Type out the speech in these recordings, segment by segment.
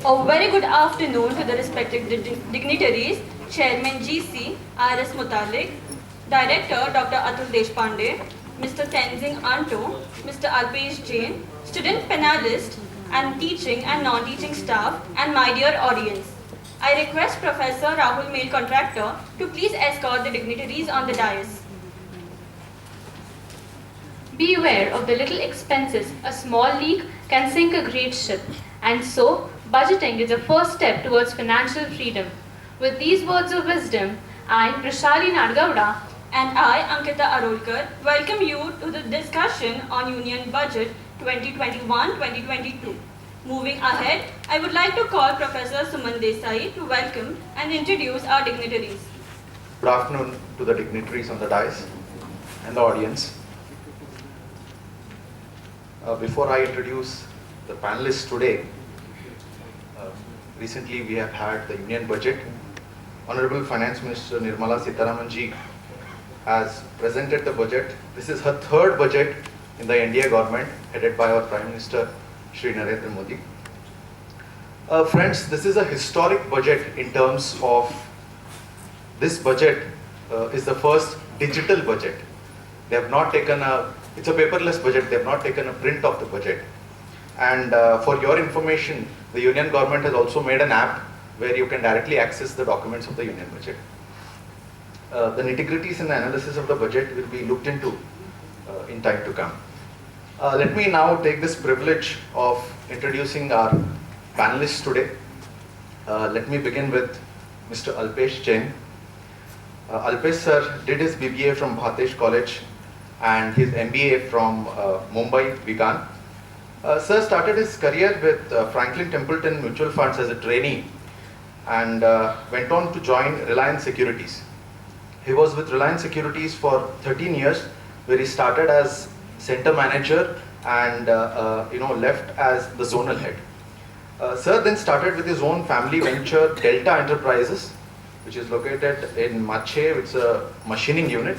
A very good afternoon to the respected dignitaries, Chairman GC R.S. Mutalik, Director Dr. Atul Deshpande, Mr. Tenzing Anto, Mr. Alpesh Jain, student panelists, and teaching and non-teaching staff, and my dear audience. I request Professor Rahul Mail Contractor to please escort the dignitaries on the dais. Beware of the little expenses. A small leak can sink a great ship. And so, budgeting is a first step towards financial freedom. With these words of wisdom, I, Prashali Nadgavda, And I, Ankita Arolkar, welcome you to the discussion on Union Budget 2021-2022. Moving ahead, I would like to call Professor Suman Desai to welcome and introduce our dignitaries. Good afternoon to the dignitaries on the dais and the audience. Before I introduce the panelists today, recently we have had the Union Budget. Honorable Finance Minister Nirmala Sitharaman ji has presented the budget. This is her third budget in the NDA government headed by our Prime Minister Shri Narendra Modi. Friends, this is a historic budget in terms of this budget is the first digital budget. They have not taken it's a paperless budget, they have not taken a print of the budget. And for your information, the Union government has also made an app where you can directly access the documents of the Union budget. The nitty-gritties and the analysis of the budget will be looked into in time to come. Let me now take this privilege of introducing our panelists today. Let me begin with Mr. Alpesh Jain. Alpesh sir did his BBA from Bhatesh College and his MBA from Mumbai, Vigan. Sir started his career with Franklin Templeton Mutual Funds as a trainee and went on to join Reliance Securities. He was with Reliance Securities for 13 years, where he started as center manager and left as the zonal head. Sir then started with his own family venture, Delta Enterprises, which is located in Mache. It's a machining unit.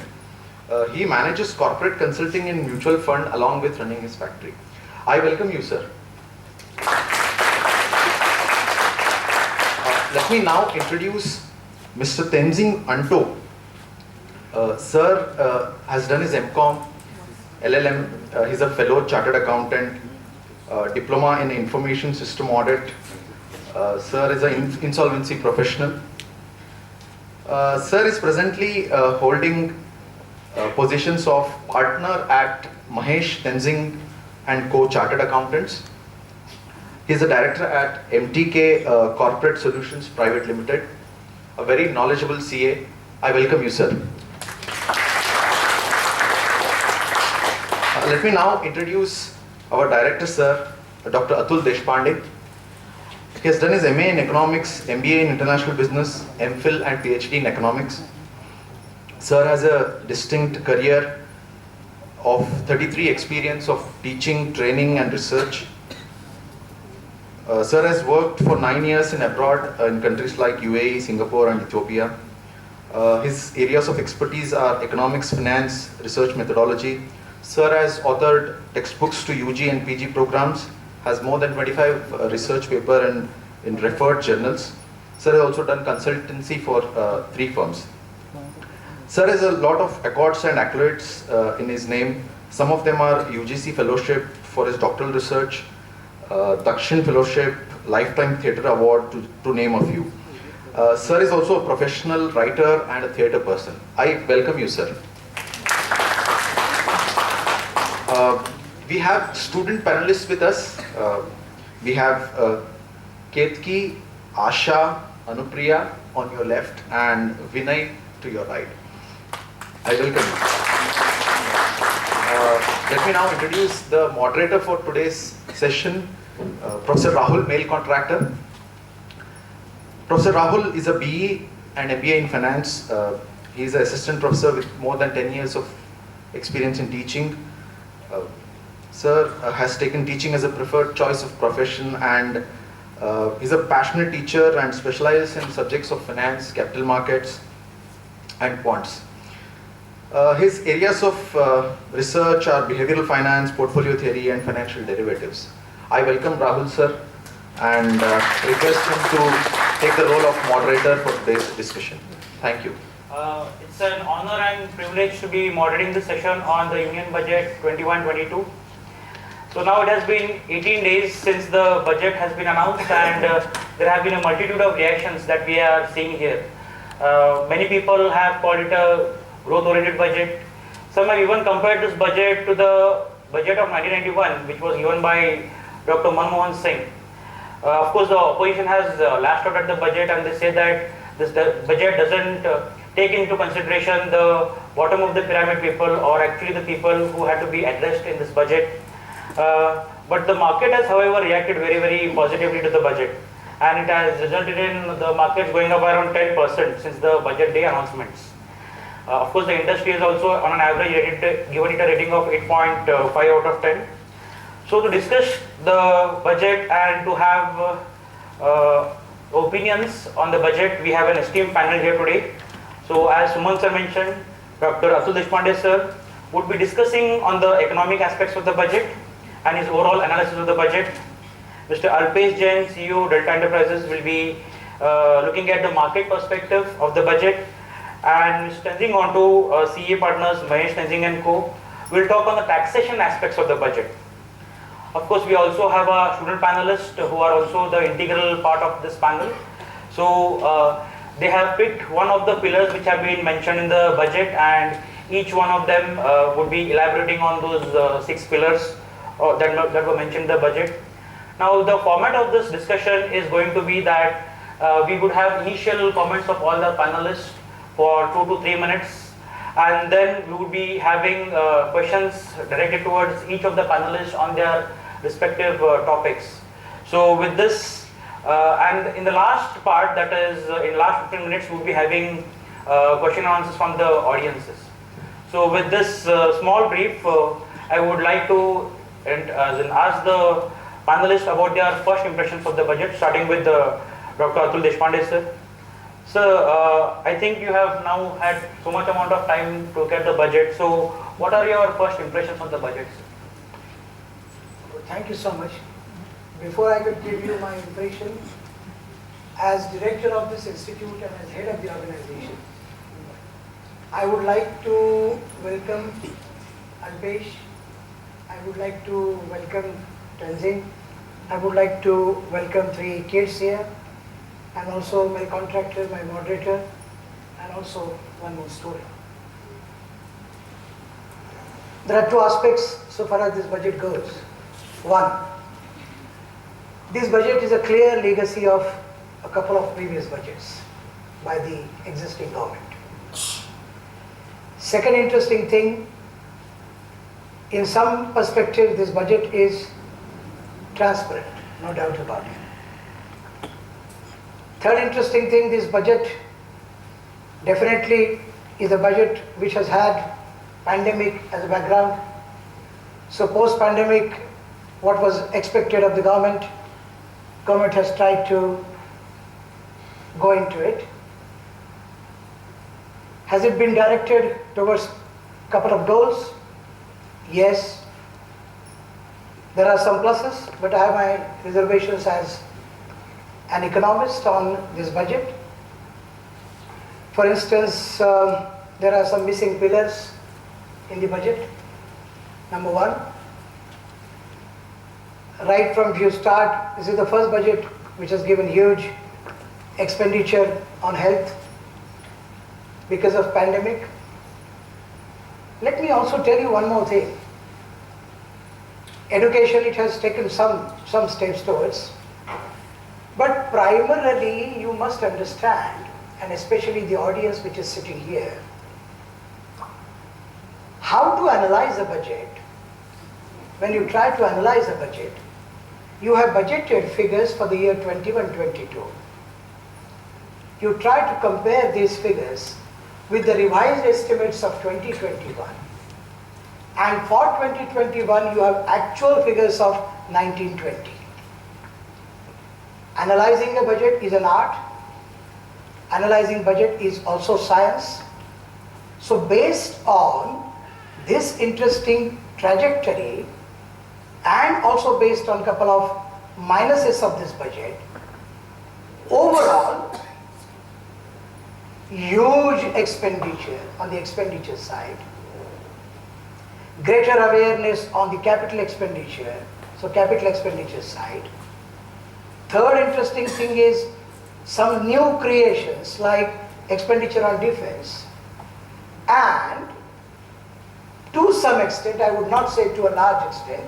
He manages corporate consulting in mutual fund along with running his factory. I welcome you, sir. Let me now introduce Mr. Tenzing Anto. Sir has done his MCom, LLM, he's a fellow chartered accountant, diploma in information system audit. Sir is an insolvency professional. Sir is presently holding positions of partner at Mahesh Tenzing and Co Chartered Accountants. He is a director at MTK Corporate Solutions Private Limited, a very knowledgeable CA. I welcome you, sir. Let me now introduce our director, sir, Dr. Atul Deshpande. He has done his MA in Economics, MBA in International Business, MPhil and PhD in Economics. Sir has a distinct career of 33 experience of teaching, training and research. Sir has worked for 9 years in abroad in countries like UAE, Singapore and Ethiopia. His areas of expertise are economics, finance, research methodology. Sir has authored textbooks to UG and PG programs, has more than 25 research papers in referred journals. Sir has also done consultancy for 3 firms. Sir has a lot of accolades and accolades in his name. Some of them are UGC Fellowship for his doctoral research, Dakshin Fellowship, Lifetime Theatre Award, to name a few. Sir is also a professional writer and a theatre person. I welcome you, sir. We have student panelists with us. We have Ketki, Asha, Anupriya on your left and Vinay to your right. I welcome you. Let me now introduce the moderator for today's session, Professor Rahul Mail Contractor. Professor Rahul is a BE and MBA in finance. He is an assistant professor with more than 10 years of experience in teaching. Sir has taken teaching as a preferred choice of profession and he's a passionate teacher and specializes in subjects of finance, capital markets and quants. His areas of research are behavioral finance, portfolio theory and financial derivatives. I welcome Rahul sir and request him to take the role of moderator for today's discussion. Thank you. It's an honor and privilege to be moderating the session on the Union Budget 21-22. So now it has been 18 days since the budget has been announced, and there have been a multitude of reactions that we are seeing here. Many people have called it a growth-oriented budget. Some have even compared this budget to the budget of 1991, which was given by Dr. Manmohan Singh. Of course, the opposition has lashed out at the budget, and they say that this budget doesn't take into consideration the bottom of the pyramid people, or actually the people who had to be addressed in this budget. But the market has, however, reacted very, very positively to the budget, and it has resulted in the markets going up by around 10% since the budget day announcements. Of course, the industry is also on an average given it a rating of 8.5 out of 10. So to discuss the budget and to have opinions on the budget, we have an esteemed panel here today. So as Suman sir mentioned, Dr. Atul Deshpande sir would be discussing on the economic aspects of the budget and his overall analysis of the budget. Mr. Alpesh Jain, CEO Delta Enterprises, will be looking at the market perspective of the budget, and Mr. Tenzing Onto, CA Partners Mahesh Tenzing and Co. will talk on the taxation aspects of the budget. Of course, we also have a student panelists who are also the integral part of this panel. So they have picked one of the pillars which have been mentioned in the budget, and each one of them would be elaborating on those 6 pillars that were mentioned in the budget. Now, the format of this discussion is going to be that we would have initial comments of all the panelists for 2 to 3 minutes, and then we would be having questions directed towards each of the panelists on their respective topics. So with this, and in the last part, that is in last 15 minutes, we will be having question and answers from the audiences. So with this small brief, I would like to ask the panelists about their first impressions of the budget, starting with Dr. Atul Deshpande sir. Sir, I think you have now had so much amount of time to look at the budget. So what are your first impressions of the budget, sir? Thank you so much. Before I could give you my impression, as director of this institute and as head of the organization, I would like to welcome Alpesh, I would like to welcome Tenzing, I would like to welcome 3 kids here, and also my contractor, my moderator, and also one more student. There are 2 aspects so far as this budget goes. One, this budget is a clear legacy of a couple of previous budgets by the existing government. Second interesting thing, in some perspective, this budget is transparent, no doubt about it. Third interesting thing, this budget definitely is a budget which has had pandemic as a background. So post-pandemic, what was expected of the government has tried to go into it. Has it been directed towards a couple of goals? Yes. There are some pluses, but I have my reservations as an economist on this budget. For instance, there are some missing pillars in the budget. Number one, right from if you start, this is the first budget which has given huge expenditure on health because of pandemic. Let me also tell you one more thing. Education, it has taken some steps towards, but primarily you must understand, and especially the audience which is sitting here, how to analyze a budget. When you try to analyze a budget, you have budgeted figures for the year 21-22. You try to compare these figures with the revised estimates of 2021. And for 2021, you have actual figures of 19-20. Analyzing a budget is an art. Analyzing budget is also science. So based on this interesting trajectory, and also based on a couple of minuses of this budget, overall, huge expenditure on the expenditure side, greater awareness on the capital expenditure, so capital expenditure side. Third interesting thing is some new creations like expenditure on defense, and to some extent, I would not say to a large extent,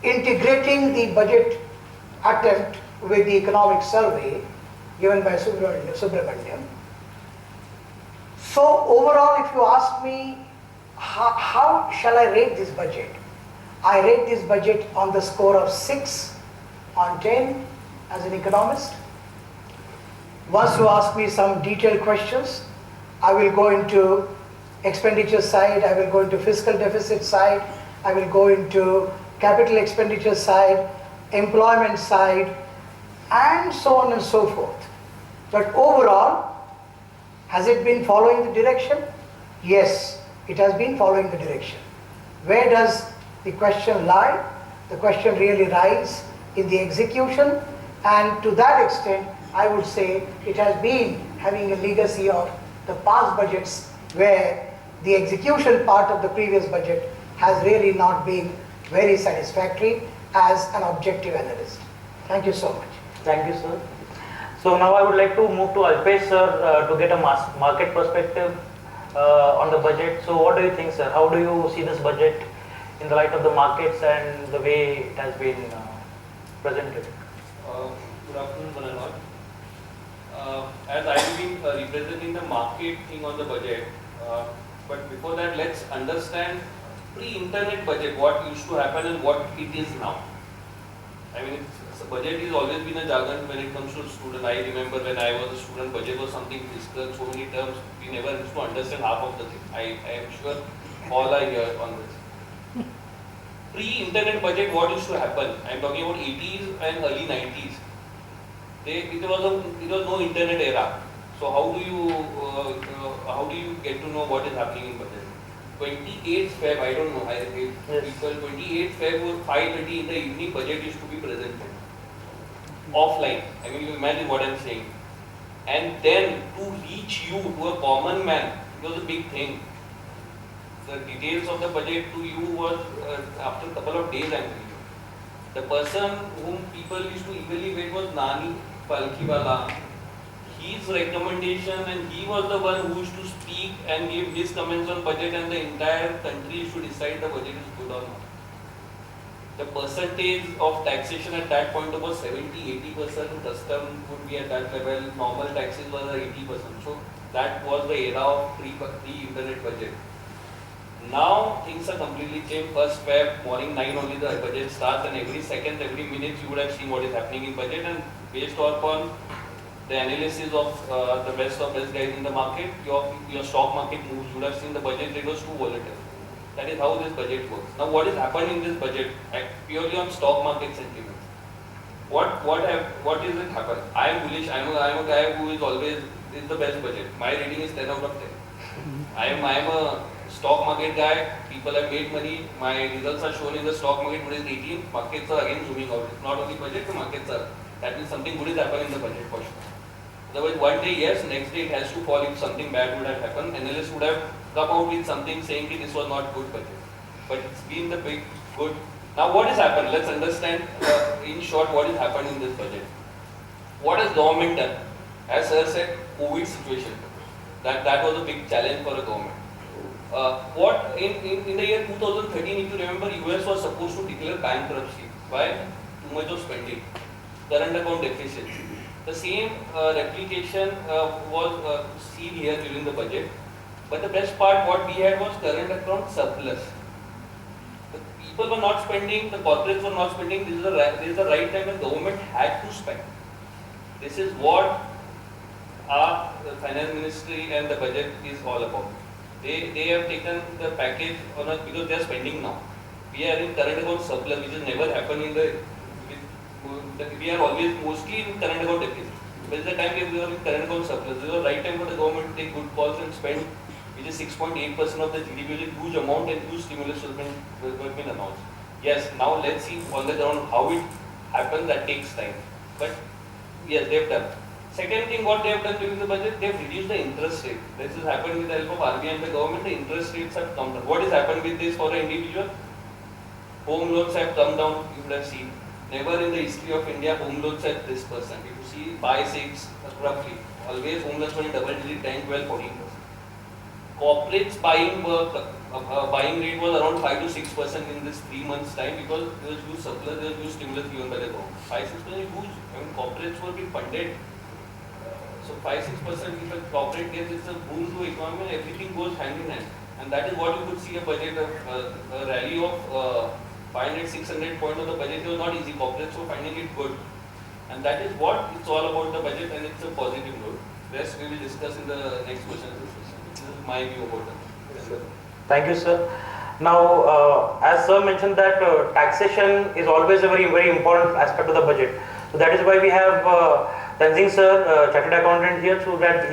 integrating the budget attempt with the economic survey given by Subramaniam. So overall, if you ask me, how shall I rate this budget? I rate this budget on the score of 6 on 10 as an economist. Once you ask me some detailed questions, I will go into expenditure side, I will go into fiscal deficit side, I will go into capital expenditure side, employment side, and so on and so forth. But overall, has it been following the direction? Yes, it has been following the direction. Where does the question lie? The question really lies in the execution, and to that extent, I would say it has been having a legacy of the past budgets where the execution part of the previous budget has really not been very satisfactory as an objective analyst. Thank you so much. Thank you, sir. So now I would like to move to Alpesh, sir, to get a market perspective on the budget. So what do you think, sir? How do you see this budget in the light of the markets and the way it has been presented? Good afternoon, one and all. As I have been representing the market thing on the budget, but before that, let's understand pre-internet budget, what used to happen and what it is now. I mean, budget has always been a jargon when it comes to student. I remember when I was a student, budget was something fiscal, so many terms, we never used to understand half of the thing. I am sure all are here on this. Pre-internet budget, what used to happen? I am talking about 80s and early 90s. It was no internet era. So how do you get to know what is happening in budget? 28th Feb, I don't know. People 28th Feb or 5:30 in the evening, budget used to be presented offline. I mean, you imagine what I'm saying. And then to reach you, to a common man, it was a big thing. The details of the budget to you was after a couple of days, I'm telling you. The person whom people used to eagerly wait was Nani Palkhiwala. His recommendation, and he was the one who used to speak and give his comments on budget, and the entire country should decide the budget is good or not. The percentage of taxation at that point was 70-80%, custom would be at that level, normal taxes were 80%. So that was the era of pre-internet budget. Now things are completely changed. First Feb, morning 9 only the budget starts, and every second, every minute you would have seen what is happening in budget, and based upon the analysis of the best of best guys in the market, your stock market moves, you would have seen the budget rate was too volatile. That is how this budget works. Now what is happening in this budget, purely on stock market sentiments? What is it happen? I am bullish, I am a guy who is always the best budget. My rating is 10 out of 10. I am a stock market guy, people have made money, my results are shown in the stock market, what is 18, markets are again zooming out. It's not only budget, the markets are, that means something good is happening in the budget for sure. Otherwise, one day yes, next day it has to fall if something bad would have happened. Analysts would have come out with something saying that this was not good budget. But it's been the big good. Now what has happened? Let's understand in short what has happened in this budget. What has government done? As sir said, COVID situation. That was a big challenge for a government. What in the year 2013, if you remember, US was supposed to declare bankruptcy. Why? Too much of spending. Current account deficit. The same replication was seen here during the budget. But the best part what we had was current account surplus. The people were not spending, the corporates were not spending. This is the right time when government had to spend. This is what our finance ministry and the budget is all about. They have taken the package on us because they are spending now. We are in current account surplus, which has never happened in we are always mostly in current account deficit. But it's the time we are in current account surplus. This is the right time for the government to take good calls and spend, which is 6.8% of the GDP, which is a huge amount, and huge stimulus has been announced. Yes, now let's see on the ground how it happens. That takes time. But yes, they've done. Second thing, what they have done during the budget, they have reduced the interest rate. This has happened with the help of RBI and the government. The interest rates have come down. What has happened with this for an individual? Home loans have come down. You would have seen. Never in the history of India, home loans at this percent. If you see, buy 6 roughly. Always home loans were in double digit, 10, 12, 14%. Corporates buying rate was around 5 to 6% in this 3 months time because there was huge surplus, there was huge stimulus given by the government. 5-6% is huge. I mean, corporates were being funded. So 5-6% if a corporate gets, it's a boom to economy and everything goes hand in hand. And that is what you could see a budget, a rally of 500-600 points of the budget. It was not easy. Corporates were finding it good. And that is what it's all about the budget, and it's a positive note. Rest we will discuss in the next question. This is my view about it. Yes, sir. Thank you, sir. Now, as sir mentioned that taxation is always a very, very important aspect of the budget. So that is why we have Tenzing sir, chartered accountant here, so that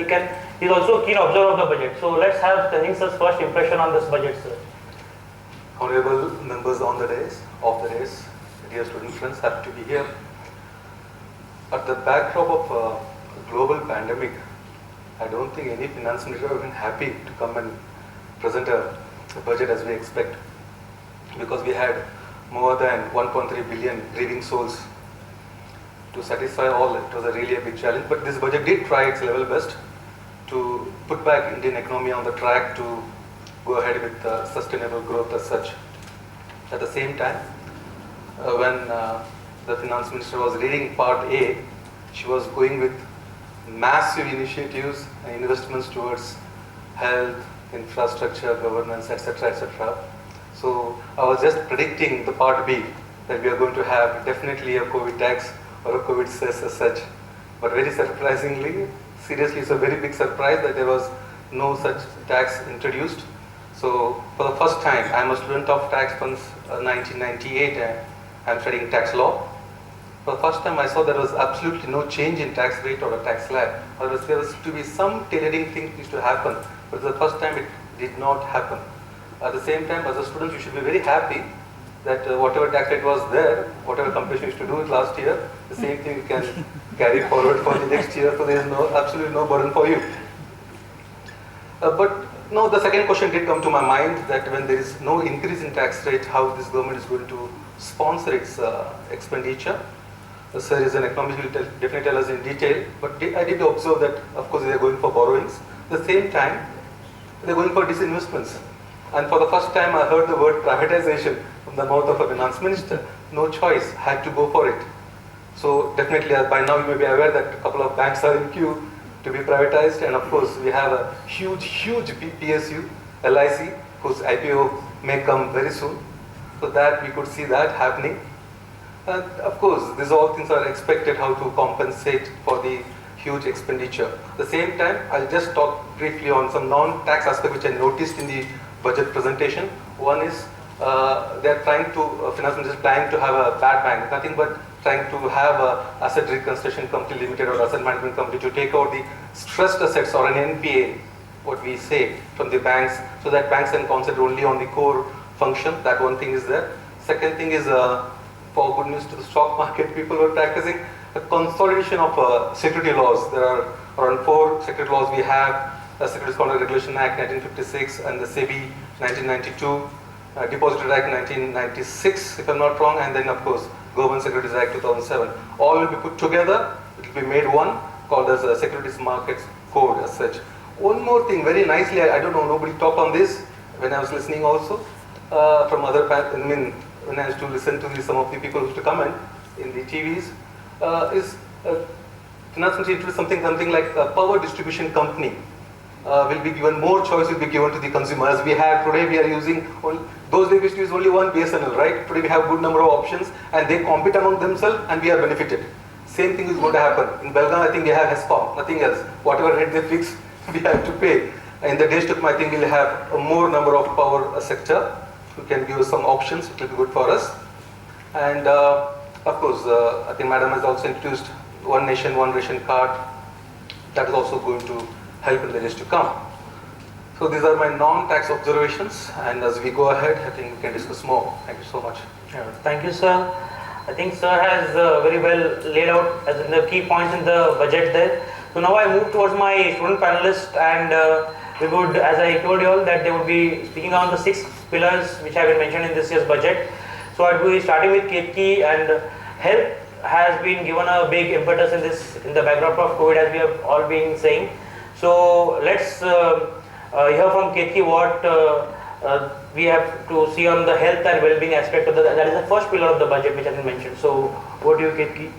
he's also a keen observer of the budget. So let's have Tenzing sir's first impression on this budget, sir. Honorable members on the days, dear student friends, happy to be here. At the backdrop of a global pandemic, I don't think any finance minister would have been happy to come and present a budget as we expect, because we had more than 1.3 billion grieving souls to satisfy all. It was really a big challenge, but this budget did try its level best to put back Indian economy on the track to go ahead with sustainable growth as such. At the same time, when the finance minister was reading part A, she was going with massive initiatives and investments towards health, infrastructure, governance, etc., etc. So I was just predicting the part B, that we are going to have definitely a COVID tax or a COVID cess as such. But very surprisingly, seriously, it's a very big surprise that there was no such tax introduced. So for the first time, I'm a student of tax funds 1998 and I'm studying tax law. For the first time I saw there was absolutely no change in tax rate or a tax slab. There was to be some tailoring thing needs to happen, but the first time it did not happen. At the same time, as a student, you should be very happy that whatever tax rate was there, whatever competition used to do it last year, the same thing you can carry forward for the next year, so there is absolutely no burden for you. But no, the second question did come to my mind, that when there is no increase in tax rate, how this government is going to sponsor its expenditure. Sir is an economist, will definitely tell us in detail, but I did observe that, of course, they are going for borrowings. At the same time, they are going for disinvestments. And for the first time, I heard the word privatization from the mouth of a finance minister. No choice, had to go for it. So definitely, by now you may be aware that a couple of banks are in queue to be privatized, and of course, we have a huge PSU, LIC, whose IPO may come very soon. So that we could see that happening. And of course, these all things are expected, how to compensate for the huge expenditure. At the same time, I'll just talk briefly on some non-tax aspect which I noticed in the budget presentation. One is they're trying to, finance minister is planning to have a bad bank, nothing but trying to have a asset reconstruction company limited or asset management company to take out the stressed assets or an NPA, what we say, from the banks, so that banks can concentrate only on the core function. That one thing is there. Second thing is, for good news to the stock market, people were practicing a consolidation of security laws. There are around 4 security laws we have. The Securities Conduct Regulation Act 1956 and the SEBI 1992, Depository Act 1996 if I'm not wrong, and then of course Government Securities Act 2007. All will be put together, it will be made one, called as a Securities Markets Code as such. One more thing, very nicely, I don't know, nobody talked on this when I was listening also from other, when I used to listen to some of the people who used to comment in the TVs, finance ministry introduced something like a power distribution company will be given, more choice will be given to the consumers. We have today, we are using, those days we used to use only one BSNL, right? Today we have a good number of options and they compete among themselves and we are benefited. Same thing is going to happen. In Belgaum, I think they have HESCOM, nothing else. Whatever rate they fix, we have to pay. In the days to come, I think we'll have a more number of power sector who can give us some options. It will be good for us. And of course, I think Madam has also introduced One Nation, One Ration card. That is also going to help in the days to come. So these are my non-tax observations, and as we go ahead, I think we can discuss more. Thank you so much. Thank you, sir. I think sir has very well laid out as in the key points in the budget there. So now I move towards my student panelists, and we would, as I told you all, that they would be speaking on the 6 pillars which have been mentioned in this year's budget. So I'd be starting with Ketki, and health has been given a big impetus in the backdrop of COVID, as we have all been saying. So let's hear from Ketki what we have to see on the health and well-being aspect of that is the first pillar of the budget which has been mentioned. So what do you, Ketki?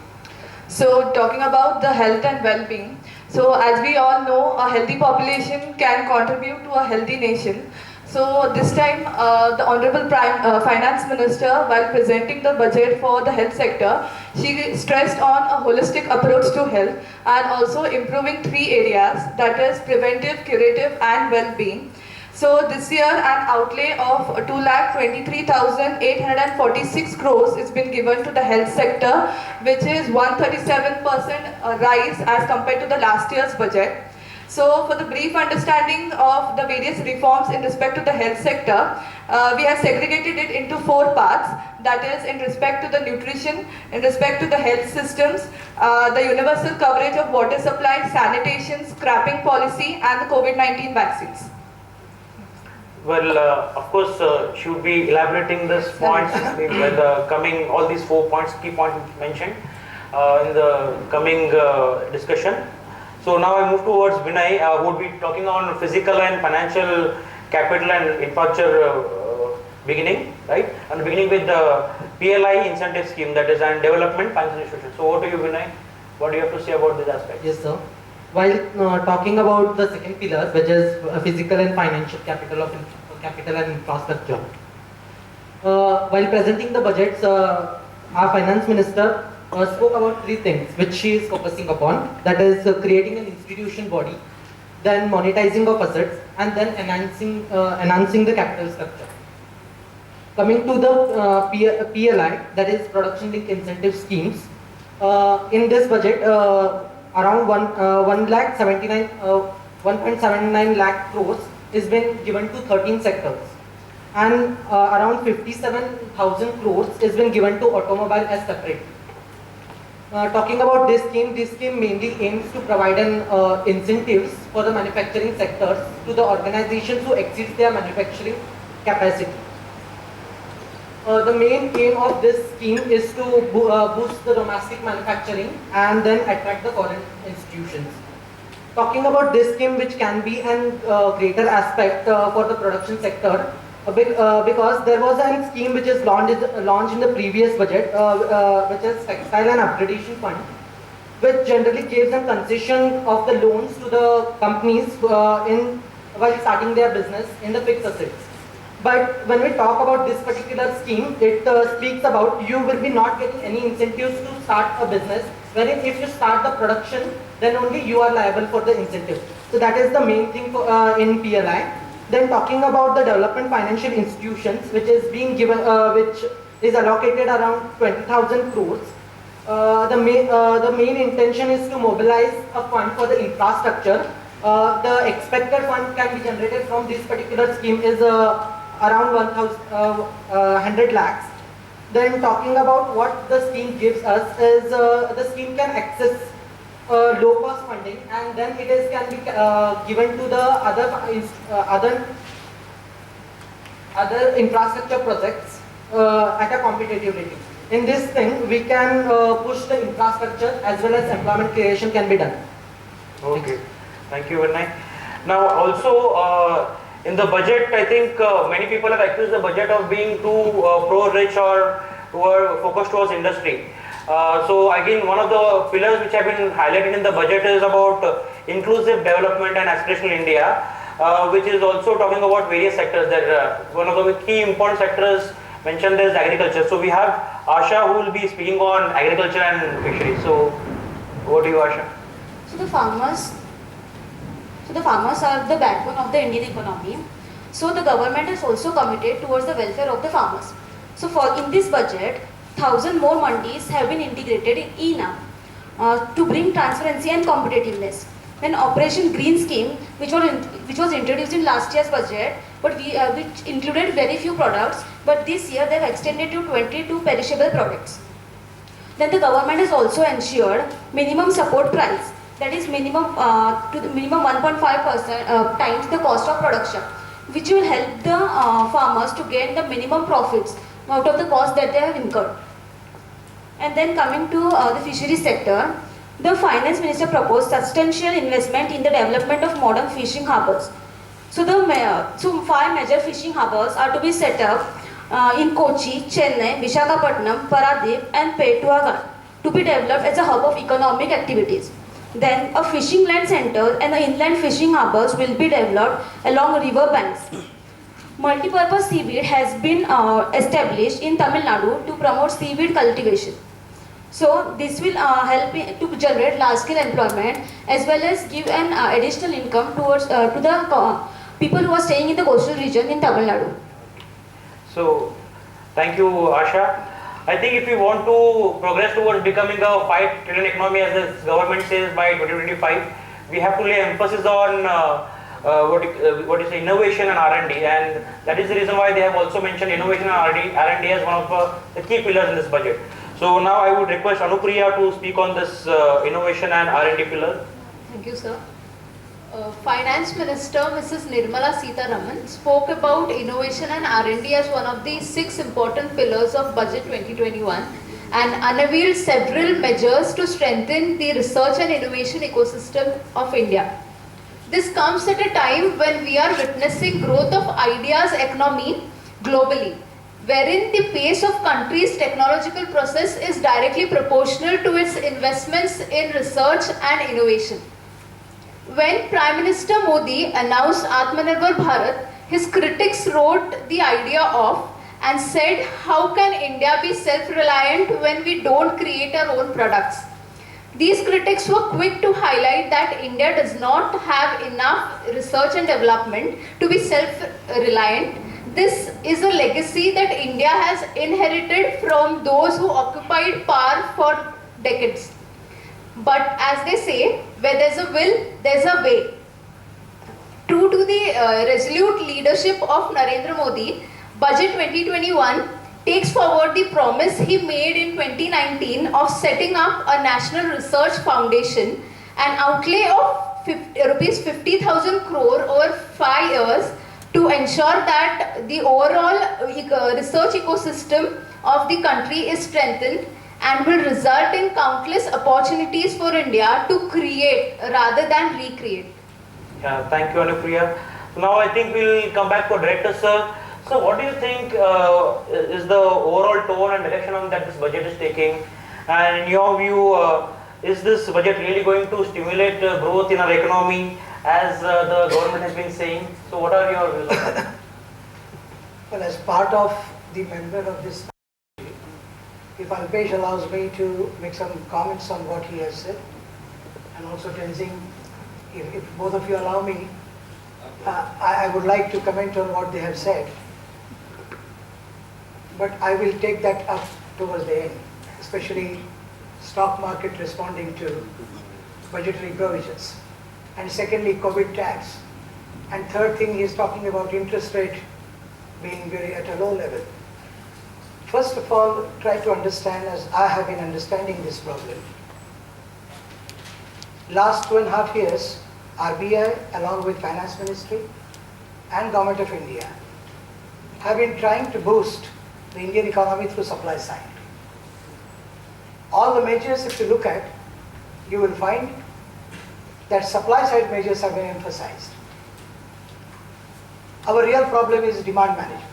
So talking about the health and well-being, so as we all know, a healthy population can contribute to a healthy nation. So this time, the Honorable Finance Minister, while presenting the budget for the health sector, she stressed on a holistic approach to health and also improving 3 areas, that is preventive, curative and well-being. So this year an outlay of 2,23,846 crores has been given to the health sector, which is 137% rise as compared to the last year's budget. So for the brief understanding of the various reforms in respect to the health sector, we have segregated it into 4 parts, that is in respect to the nutrition, in respect to the health systems, the universal coverage of water supply, sanitation, scrapping policy and the COVID-19 vaccines. Well, of course, she would be elaborating this points when coming all these 4 points, key points mentioned in the coming discussion. So now I move towards Vinay, who would be talking on physical and financial capital and infrastructure beginning, right? And beginning with the PLI incentive scheme, that is and development financial institution. So what do you, Vinay? What do you have to say about this aspect? Yes, sir. While talking about the second pillar, which is physical and financial capital capital and infrastructure, while presenting the budgets, our finance minister spoke about 3 things which she is focusing upon, that is creating an institution body, then monetizing of assets, and then enhancing the capital structure. Coming to the PLI, that is production linked incentive schemes, in this budget around 1.79 lakh crores is been given to 13 sectors, and around 57,000 crores is been given to automobile as separate. Talking about this scheme mainly aims to provide an incentives for the manufacturing sectors to the organizations who exceed their manufacturing capacity. The main aim of this scheme is to boost the domestic manufacturing and then attract the foreign institutions. Talking about this scheme, which can be a greater aspect for the production sector, because there was a scheme which is launched in the previous budget, which is Textile and Upgradation Fund, which generally gives a concession of the loans to the companies while starting their business in the fixed assets. But when we talk about this particular scheme, it speaks about you will be not getting any incentives to start a business, wherein if you start the production, then only you are liable for the incentive. So that is the main thing for, in PLI. Then talking about the development financial institutions, which is being given, which is allocated around 20,000 crores. The main intention is to mobilize a fund for the infrastructure. The expected fund can be generated from this particular scheme is around 100 lakhs. Then talking about what the scheme gives us is the scheme can access low cost funding, and then it is can be given to the other infrastructure projects at a competitive rating. In this thing, we can push the infrastructure as well as employment creation can be done. Okay, thank you, Vinay. Now also in the budget, I think many people have accused the budget of being too pro-rich or focused towards industry. So again, one of the pillars which have been highlighted in the budget is about inclusive development and aspirational India, which is also talking about various sectors. That one of the key important sectors mentioned is agriculture. So we have Asha who will be speaking on agriculture and fisheries. So over to you, Asha. So the farmers are the backbone of the Indian economy. So the government is also committed towards the welfare of the farmers. So in this budget, 1,000 more mandis have been integrated in e-NAM to bring transparency and competitiveness. Then Operation Green Scheme, which was introduced in last year's budget, but which included very few products, but this year they have extended to 22 perishable products. Then the government has also ensured minimum support price, that is minimum 1.5% times the cost of production, which will help the farmers to gain the minimum profits out of the cost that they have incurred. And then coming to the fishery sector, the finance minister proposed substantial investment in the development of modern fishing harbours. So so 5 major fishing harbours are to be set up in Kochi, Chennai, Visakhapatnam, Paradip and Pettuagan to be developed as a hub of economic activities. Then a fishing land center and the inland fishing harbours will be developed along river banks. Multipurpose seaweed has been established in Tamil Nadu to promote seaweed cultivation. So this will help to generate large-scale employment as well as give an additional income towards to the people who are staying in the coastal region in Tamil Nadu. So, thank you, Asha. I think if we want to progress towards becoming a 5 trillion economy, as the government says, by 2025, we have to lay emphasis on what is innovation and R&D, and that is the reason why they have also mentioned innovation and R&D as one of the key pillars in this budget. So now I would request Anupriya to speak on this innovation and R&D pillar. Thank you, sir. Finance Minister Mrs. Nirmala Sitharaman spoke about innovation and R&D as one of the 6 important pillars of Budget 2021 and unveiled several measures to strengthen the research and innovation ecosystem of India. This comes at a time when we are witnessing growth of ideas economy globally, wherein the pace of country's technological process is directly proportional to its investments in research and innovation. When Prime Minister Modi announced Atmanirbhar Bharat, his critics wrote the idea off and said, how can India be self-reliant when we don't create our own products? These critics were quick to highlight that India does not have enough research and development to be self-reliant. This is a legacy that India has inherited from those who occupied power for decades. But as they say, where there's a will, there's a way. True to the resolute leadership of Narendra Modi, Budget 2021 takes forward the promise he made in 2019 of setting up a National Research Foundation, an outlay of rupees 50,000 crore over 5 years to ensure that the overall research ecosystem of the country is strengthened and will result in countless opportunities for India to create rather than recreate. Yeah, thank you, Anupriya. So now I think we'll come back to Director Sir. So what do you think is the overall tone and direction that this budget is taking? And in your view, is this budget really going to stimulate growth in our economy as the government has been saying? So what are your views on that? Well, as part of the member of this, if Alpesh allows me to make some comments on what he has said, and also Tenzing, if both of you allow me, I would like to comment on what they have said. But I will take that up towards the end, especially stock market responding to budgetary provisions. And secondly, COVID tax. And third thing, he is talking about interest rate being very at a low level. First of all, try to understand, as I have been understanding this problem. Last 2.5 years, RBI along with Finance Ministry and Government of India have been trying to boost the Indian economy through supply side. All the measures, if you look at, you will find that supply side measures have been emphasized. Our real problem is demand management.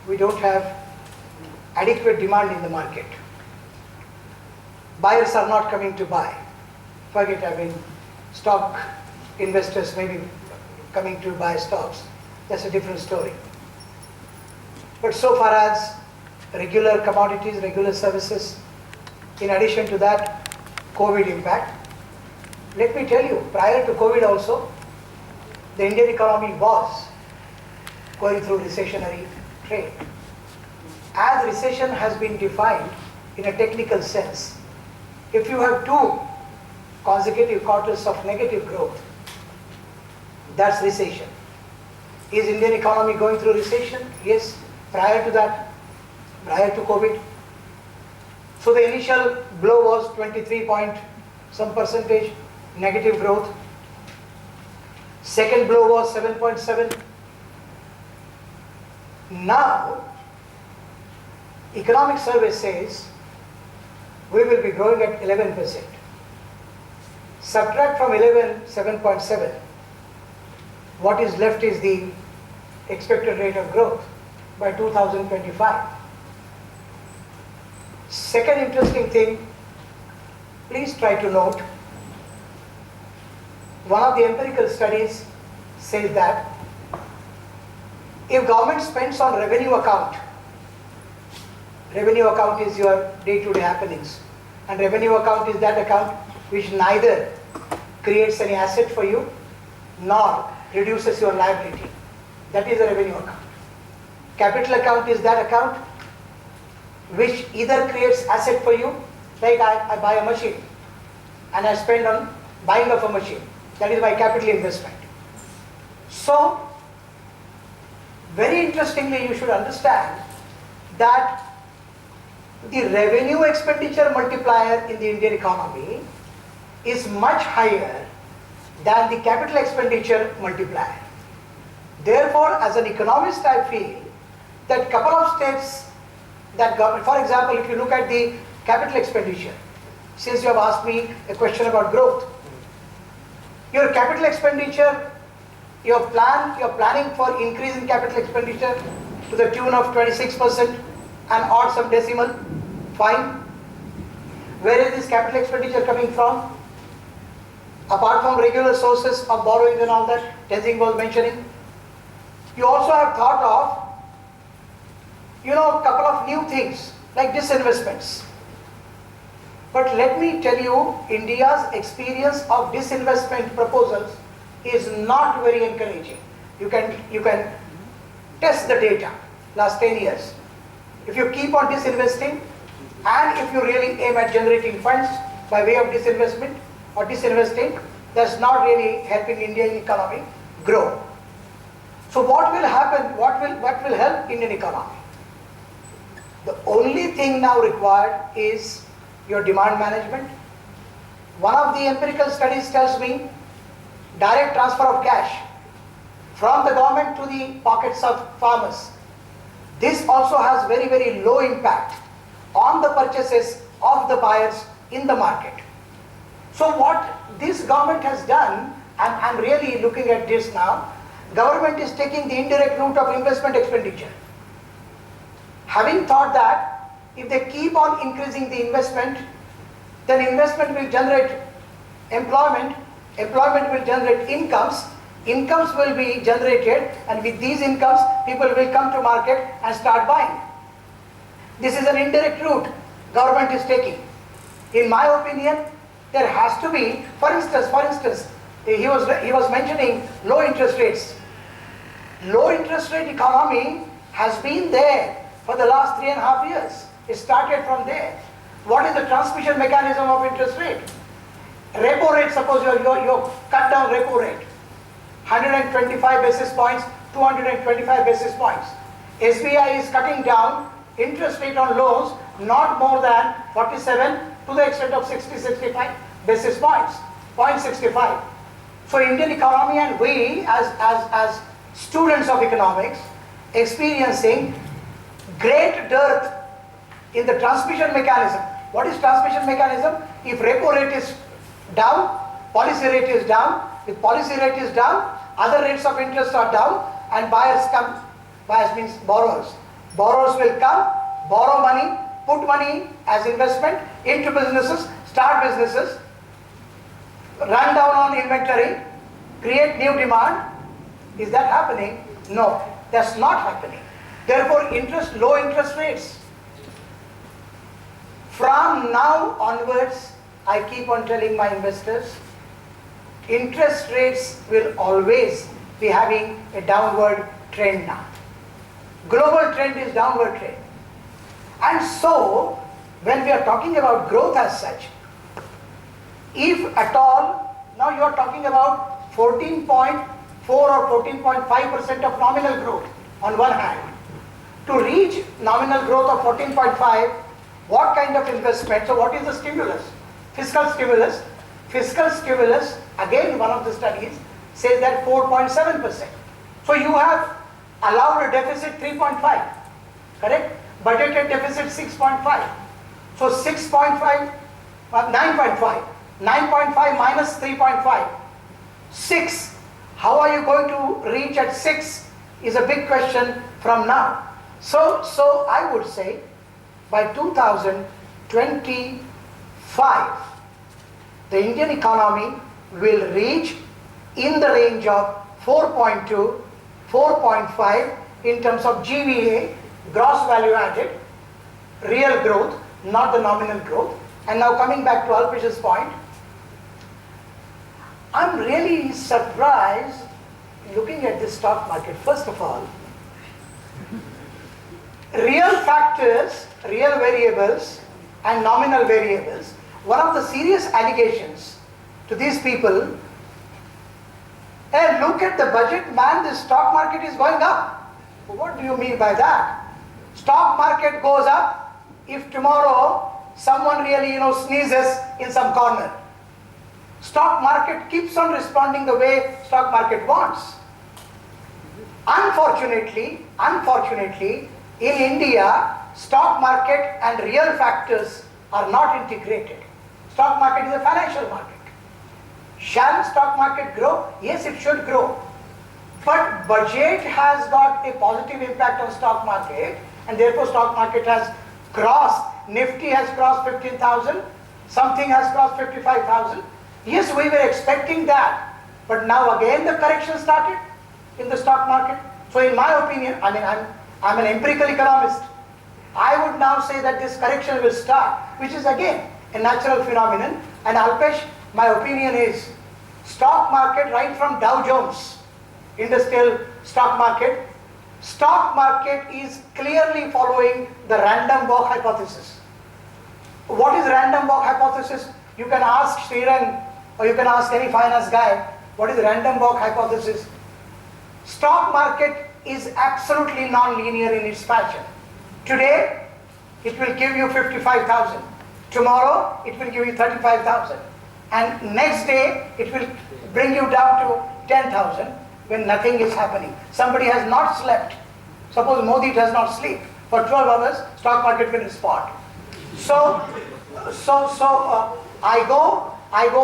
We don't have adequate demand in the market. Buyers are not coming to buy. Forget, stock investors may be coming to buy stocks. That's a different story. But so far as regular commodities, regular services, in addition to that, COVID impact, let me tell you, prior to COVID also, the Indian economy was going through recessionary trade. As recession has been defined in a technical sense, if you have 2 consecutive quarters of negative growth, that's recession. Is Indian economy going through recession? Yes. Prior to that, prior to COVID. So the initial blow was 23 point some percentage negative growth. Second blow was 7.7. Now, economic survey says we will be growing at 11%. Subtract from 11, 7.7. What is left is the expected rate of growth by 2025. Second interesting thing, please try to note, one of the empirical studies says that if government spends on revenue account is your day-to-day happenings, and revenue account is that account which neither creates any asset for you nor reduces your liability. That is a revenue account. Capital account is that account which either creates asset for you, like I buy a machine and I spend on buying of a machine. That is my capital investment. So, very interestingly, you should understand that the revenue expenditure multiplier in the Indian economy is much higher than the capital expenditure multiplier. Therefore, as an economist, I feel that couple of steps that government, for example, if you look at the capital expenditure, since you have asked me a question about growth, your capital expenditure, you're planning for increase in capital expenditure to the tune of 26% and odd some decimal, fine. Where is this capital expenditure coming from? Apart from regular sources of borrowing and all that Tenzing was mentioning, you also have thought of, a couple of new things like disinvestments. But let me tell you, India's experience of disinvestment proposals is not very encouraging. You can test the data last 10 years. If you keep on disinvesting and if you really aim at generating funds by way of disinvestment or disinvesting, that's not really helping Indian economy grow. So what will happen? What will help Indian economy? The only thing now required is your demand management. One of the empirical studies tells me direct transfer of cash from the government to the pockets of farmers. This also has very, very low impact on the purchases of the buyers in the market. So what this government has done, and I'm really looking at this now, government is taking the indirect route of investment expenditure. Having thought that if they keep on increasing the investment, then investment will generate employment, employment will generate incomes, incomes will be generated, and with these incomes people will come to market and start buying. This is an indirect route government is taking. In my opinion, there has to be, for instance, he was mentioning low interest rates. Low interest rate economy has been there for the last 3.5 years. It started from there. What is the transmission mechanism of interest rate? Repo rate, suppose you cut down repo rate, 125 basis points, 225 basis points. SBI is cutting down interest rate on loans not more than 47 to the extent of 60-65 basis points, 0.65. So Indian economy and we as students of economics experiencing great dearth in the transmission mechanism. What is transmission mechanism? If repo rate is down, policy rate is down. If policy rate is down, other rates of interest are down, and buyers come. Buyers means borrowers. Borrowers will come, borrow money, put money as investment into businesses, start businesses, run down on inventory, create new demand. Is that happening? No, that's not happening. Therefore, low interest rates. From now onwards, I keep on telling my investors, interest rates will always be having a downward trend now. Global trend is downward trend. And so, when we are talking about growth as such, if at all, now you are talking about 14.4 or 14.5% of nominal growth on one hand. To reach nominal growth of 14.5, what kind of investment? So what is the stimulus? Fiscal stimulus. Fiscal stimulus, again one of the studies says that 4.7%. So you have allowed a deficit 3.5, correct? Budgeted deficit 6.5. So 6.5, 9.5. 9.5 minus 3.5. 6. How are you going to reach at 6 is a big question from now. So I would say by 2025, the Indian economy will reach in the range of 4.2, 4.5 in terms of GVA, gross value added, real growth, not the nominal growth. And now coming back to Alpesh's point, I'm really surprised looking at the stock market. First of all, real factors, real variables and nominal variables, one of the serious allegations to these people, hey, look at the budget, man, the stock market is going up. What do you mean by that? Stock market goes up if tomorrow someone really, sneezes in some corner. Stock market keeps on responding the way stock market wants. Unfortunately, in India, stock market and real factors are not integrated. Stock market is a financial market. Shall stock market grow? Yes, it should grow. But budget has got a positive impact on stock market, and therefore stock market has crossed, Nifty has crossed 15,000, something has crossed 55,000. Yes, we were expecting that, but now again the correction started in the stock market. So in my opinion, I'm an empirical economist, I would now say that this correction will start, which is again a natural phenomenon. And Alpesh, my opinion is stock market, right from Dow Jones, industrial stock market is clearly following the random walk hypothesis. What is random walk hypothesis? You can ask Sriran or you can ask any finance guy, what is random walk hypothesis? Stock market is absolutely non-linear in its fashion. Today, it will give you 55,000. Tomorrow, it will give you 35,000. And next day, it will bring you down to 10,000 when nothing is happening. Somebody has not slept. Suppose Modi does not sleep. For 12 hours, stock market will respond. So I go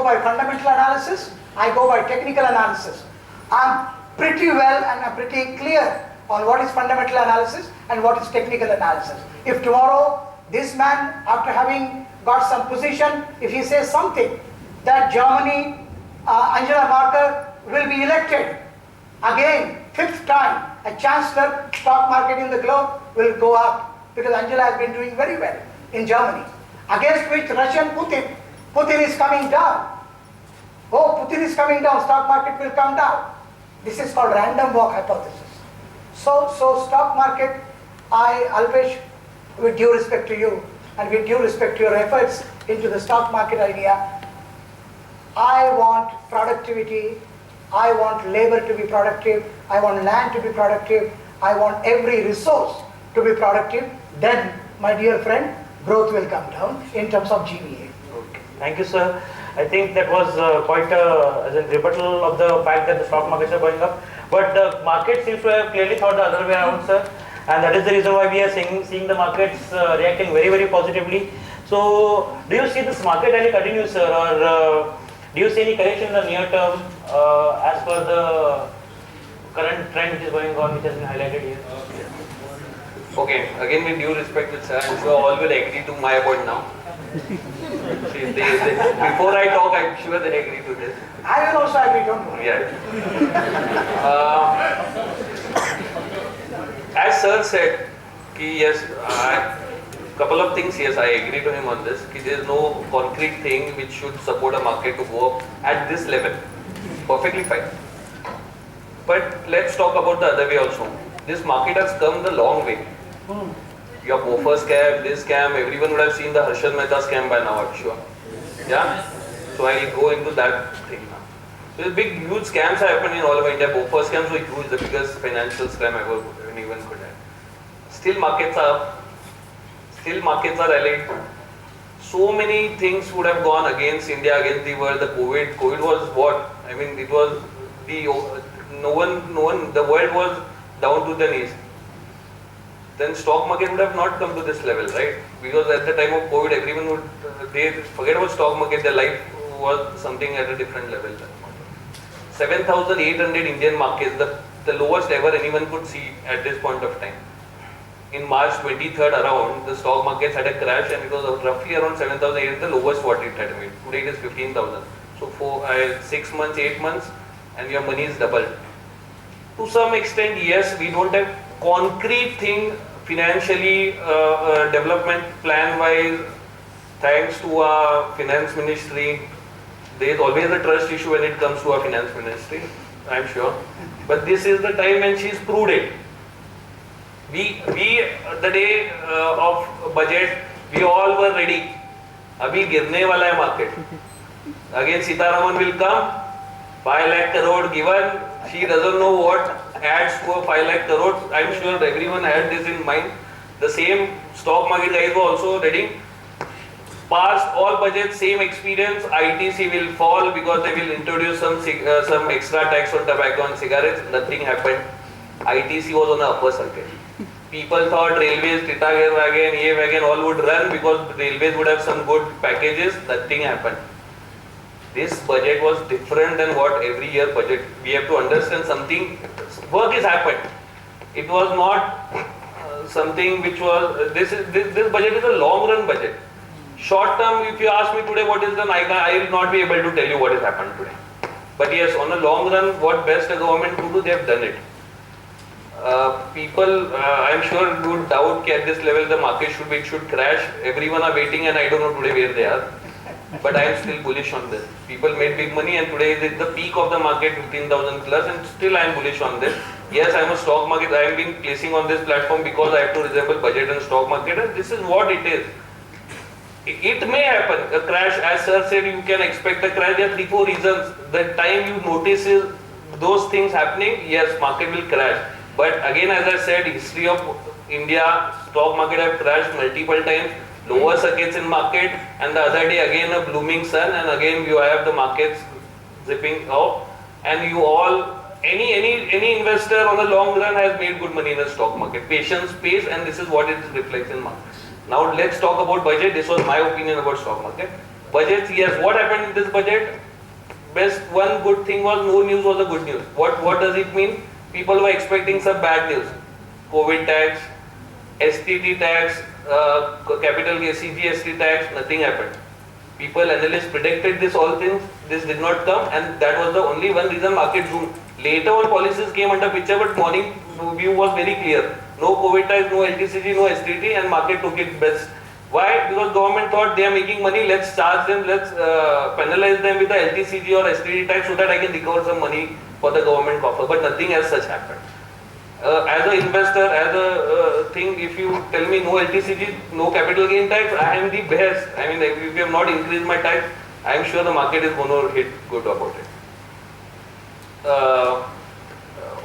by fundamental analysis, I go by technical analysis. I'm pretty well and I'm pretty clear on what is fundamental analysis and what is technical analysis. If tomorrow this man, after having got some position, if he says something that Germany, Angela Merkel will be elected again, 5th time, a chancellor, stock market in the globe will go up because Angela has been doing very well in Germany. Against which Russian Putin is coming down. Oh, Putin is coming down, stock market will come down. This is called random walk hypothesis. So stock market, Alpesh, with due respect to you and with due respect to your efforts into the stock market idea, I want productivity, I want labor to be productive, I want land to be productive, I want every resource to be productive. Then, my dear friend, growth will come down in terms of GVA. Okay. Thank you, sir. I think that was quite a rebuttal of the fact that the stock markets are going up. But the market seems to have clearly thought the other way around, sir. And that is the reason why we are seeing the markets reacting very, very positively. So, do you see this market rally continue, sir? Or do you see any correction in the near term as per the current trend which is going on, which has been highlighted here? Okay, again with due respect, sir, I'm sure all will agree to my point now. Before I talk, I'm sure they agree to this. I will also agree, don't worry. Yeah. As sir said, yes, couple of things, yes, I agree to him on this. There is no concrete thing which should support a market to go up at this level. Perfectly fine. But let's talk about the other way also. This market has come the long way. Your Boffa scam, this scam, everyone would have seen the Harshad Mehta scam by now, I'm sure. Yeah? So I'll go into that thing now. So big, huge scams are happening in all over India. Both first scams were huge, the biggest financial scam ever anyone could have. Still markets are up. Still markets are rallied. So many things would have gone against India, against the world. The COVID was what? I mean, it was the no one. The world was down to the knees. Then stock market would have not come to this level, right? Because at the time of COVID, everyone would they forget about stock market. Their life was something at a different level. 7,800 Indian markets, the lowest ever anyone could see at this point of time. In March 23rd around, the stock markets had a crash and it was roughly around 7,800, the lowest what it had made. Today it is 15,000. So for 6 months, 8 months, and your money is doubled. To some extent, yes, we don't have concrete thing financially, development plan wise, thanks to our finance ministry. There is always a trust issue when it comes to our finance ministry, I am sure. But this is the time when she is proved it. We the day of budget, we all were ready. Abhi girne wala hai market. Again Sitaraman will come, 5 lakh crore given. She doesn't know what adds to a 5 lakh crore. I am sure everyone had this in mind. The same stock market guys were also ready. Passed all budgets, same experience. ITC will fall because they will introduce some extra tax on tobacco and cigarettes. Nothing happened. ITC was on the upper circuit. People thought railways, Titagarh wagon, A wagon all would run because railways would have some good packages. Nothing happened. This budget was different than what every year budget. We have to understand something. Work has happened. It was not something which was. This budget is a long run budget. Short term, if you ask me today what is done, I will not be able to tell you what has happened today. But yes, on a long run, what best the government could do, they have done it. People, I am sure would doubt at this level the market should crash. Everyone are waiting and I don't know today where they are. But I am still bullish on this. People made big money and today is the peak of the market, 15,000 plus, and still I am bullish on this. Yes, I am a stock market. I have been placing on this platform because I have to resemble budget and stock market, and this is what it is. It may happen, a crash. As sir said, you can expect a crash. There are 3-4 reasons. The time you notice those things happening, yes, market will crash. But again, as I said, history of India, stock market have crashed multiple times. Lower circuits in market, and the other day again a blooming sun, and again you have the markets zipping out. And you all, any investor on the long run has made good money in the stock market. Patience pays, and this is what it reflects in market. Now let's talk about budget. This was my opinion about stock market. Budgets, yes. What happened in this budget? Best one good thing was no news was a good news. What does it mean? People were expecting some bad news. COVID tax, STT tax, capital CGST tax, nothing happened. People, analysts predicted this all things. This did not come, and that was the only one reason market zoomed. Later on policies came under picture, but morning view was very clear. No COVID tax, no LTCG, no STT, and market took it best. Why? Because government thought they are making money, let's charge them, let's penalize them with the LTCG or STT tax so that I can recover some money for the government coffer. But nothing as such happened. As an investor, as a thing, if you tell me no LTCG, no capital gain tax, I am the best. I mean, if you have not increased my tax, I am sure the market is going to hit good about it.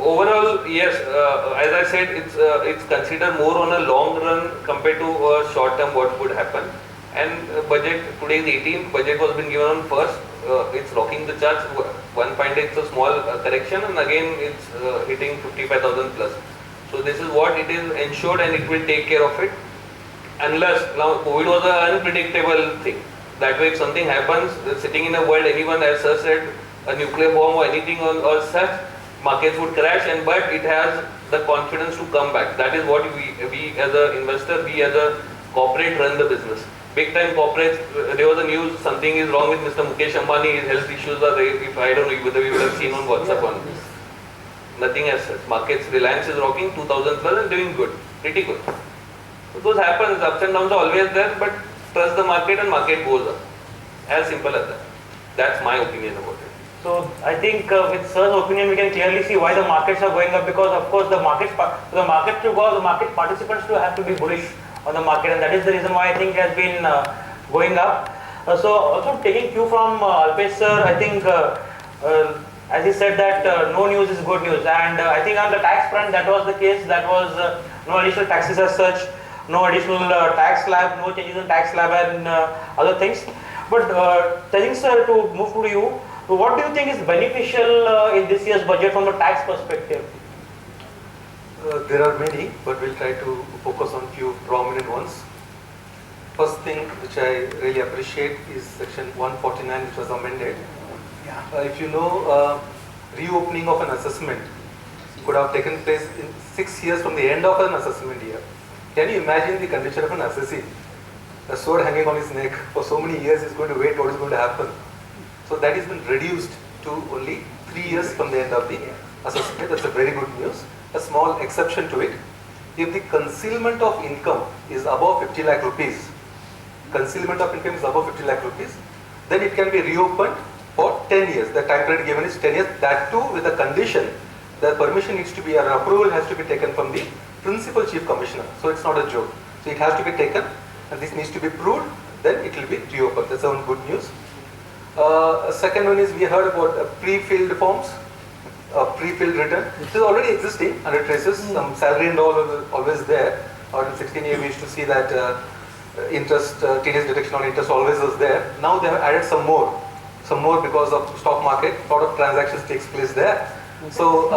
Overall, yes, as I said, it's considered more on a long run compared to short term what would happen. And budget, today is 18th, budget was been given on 1st. It's rocking the charts. One point it's a small correction, and again it's hitting 55,000 plus. So this is what it is ensured, and it will take care of it. Unless now COVID was an unpredictable thing. That way, if something happens, sitting in a world, anyone as sir said, a nuclear bomb or anything or such, markets would crash, and but it has the confidence to come back. That is what we as an investor, we as a corporate run the business. Big time corporates, there was a news, something is wrong with Mr. Mukesh Ambani, his health issues are there, if I don't know whether you would have seen on WhatsApp on this. Nothing as such. Markets, Reliance is rocking 2000 plus and doing good, pretty good. So those happens, ups and downs are always there, but trust the market and market goes up. As simple as that. That's my opinion about it. So I think with sir's opinion, we can clearly see why the markets are going up, because of course the market to go, the market participants to have to be bullish on the market, and that is the reason why I think it has been going up. So also taking cue from Alpesh sir, I think as he said that no news is good news, and I think on the tax front that was the case. That was no additional taxes as such, no additional tax slab, no changes in tax slab and other things. But telling sir to move to you, so what do you think is beneficial in this year's budget from the tax perspective? There are many, but we'll try to focus on few prominent ones. First thing which I really appreciate is section 149, which was amended. If you know, reopening of an assessment could have taken place in 6 years from the end of an assessment year. Can you imagine the condition of an assessee? A sword hanging on his neck for so many years, he's going to wait what is going to happen. So that has been reduced to only 3 years from the end of the assessment. That's a very good news. A small exception to it. If the concealment of income is above 50 lakh rupees, concealment of income is above 50 lakh rupees, then it can be reopened for 10 years. The time period given is 10 years. That too with a condition. The permission needs to be, or approval has to be taken from the Principal Chief Commissioner. So it's not a joke. So it has to be taken, and this needs to be proved, then it will be reopened. That's one good news. Second one is we heard about pre-filled forms, pre-filled return. This is already existing under traces. Some salary and all was always there. Or in 16A we used to see that interest, teenage deduction on interest always was there. Now they have added some more because of stock market. A lot of transactions takes place there. So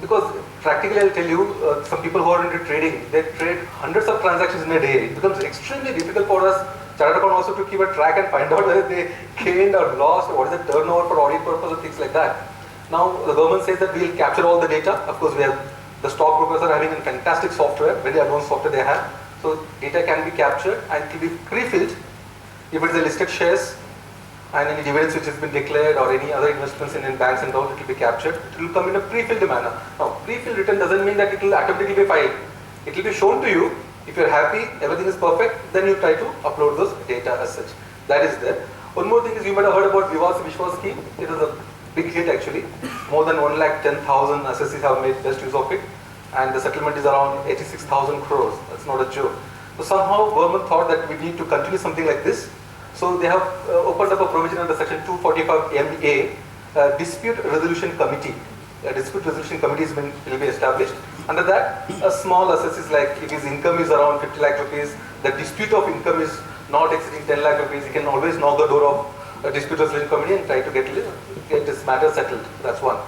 because practically I'll tell you, some people who are into trading, they trade hundreds of transactions in a day. It becomes extremely difficult for us, chartered account also, to keep a track and find out whether they gained or lost, or what is the turnover for audit purpose and things like that. Now the government says that we will capture all the data. Of course, we have the stockbrokers are having a fantastic software, very advanced software they have. So data can be captured and it will be pre-filled if it is a listed shares and any dividends which has been declared or any other investments in banks and all, it will be captured. It will come in a pre-filled manner. Now, pre-filled return doesn't mean that it will automatically be filed. It will be shown to you. If you're happy, everything is perfect, then you try to upload those data as such. That is there. One more thing is you might have heard about Viwas Vishwas scheme. It is a big hit actually. More than 110,000 assessees have made best use of it. And the settlement is around 86,000 crores. That's not a joke. So somehow government thought that we need to continue something like this. So they have opened up a provision under section 245MA, dispute resolution committee. A dispute resolution committee will be established. Under that, a small assesses, like if his income is around 50 lakh rupees, the dispute of income is not exceeding 10 lakh rupees, he can always knock the door of a dispute resolution committee and try to get this matter settled. That's one.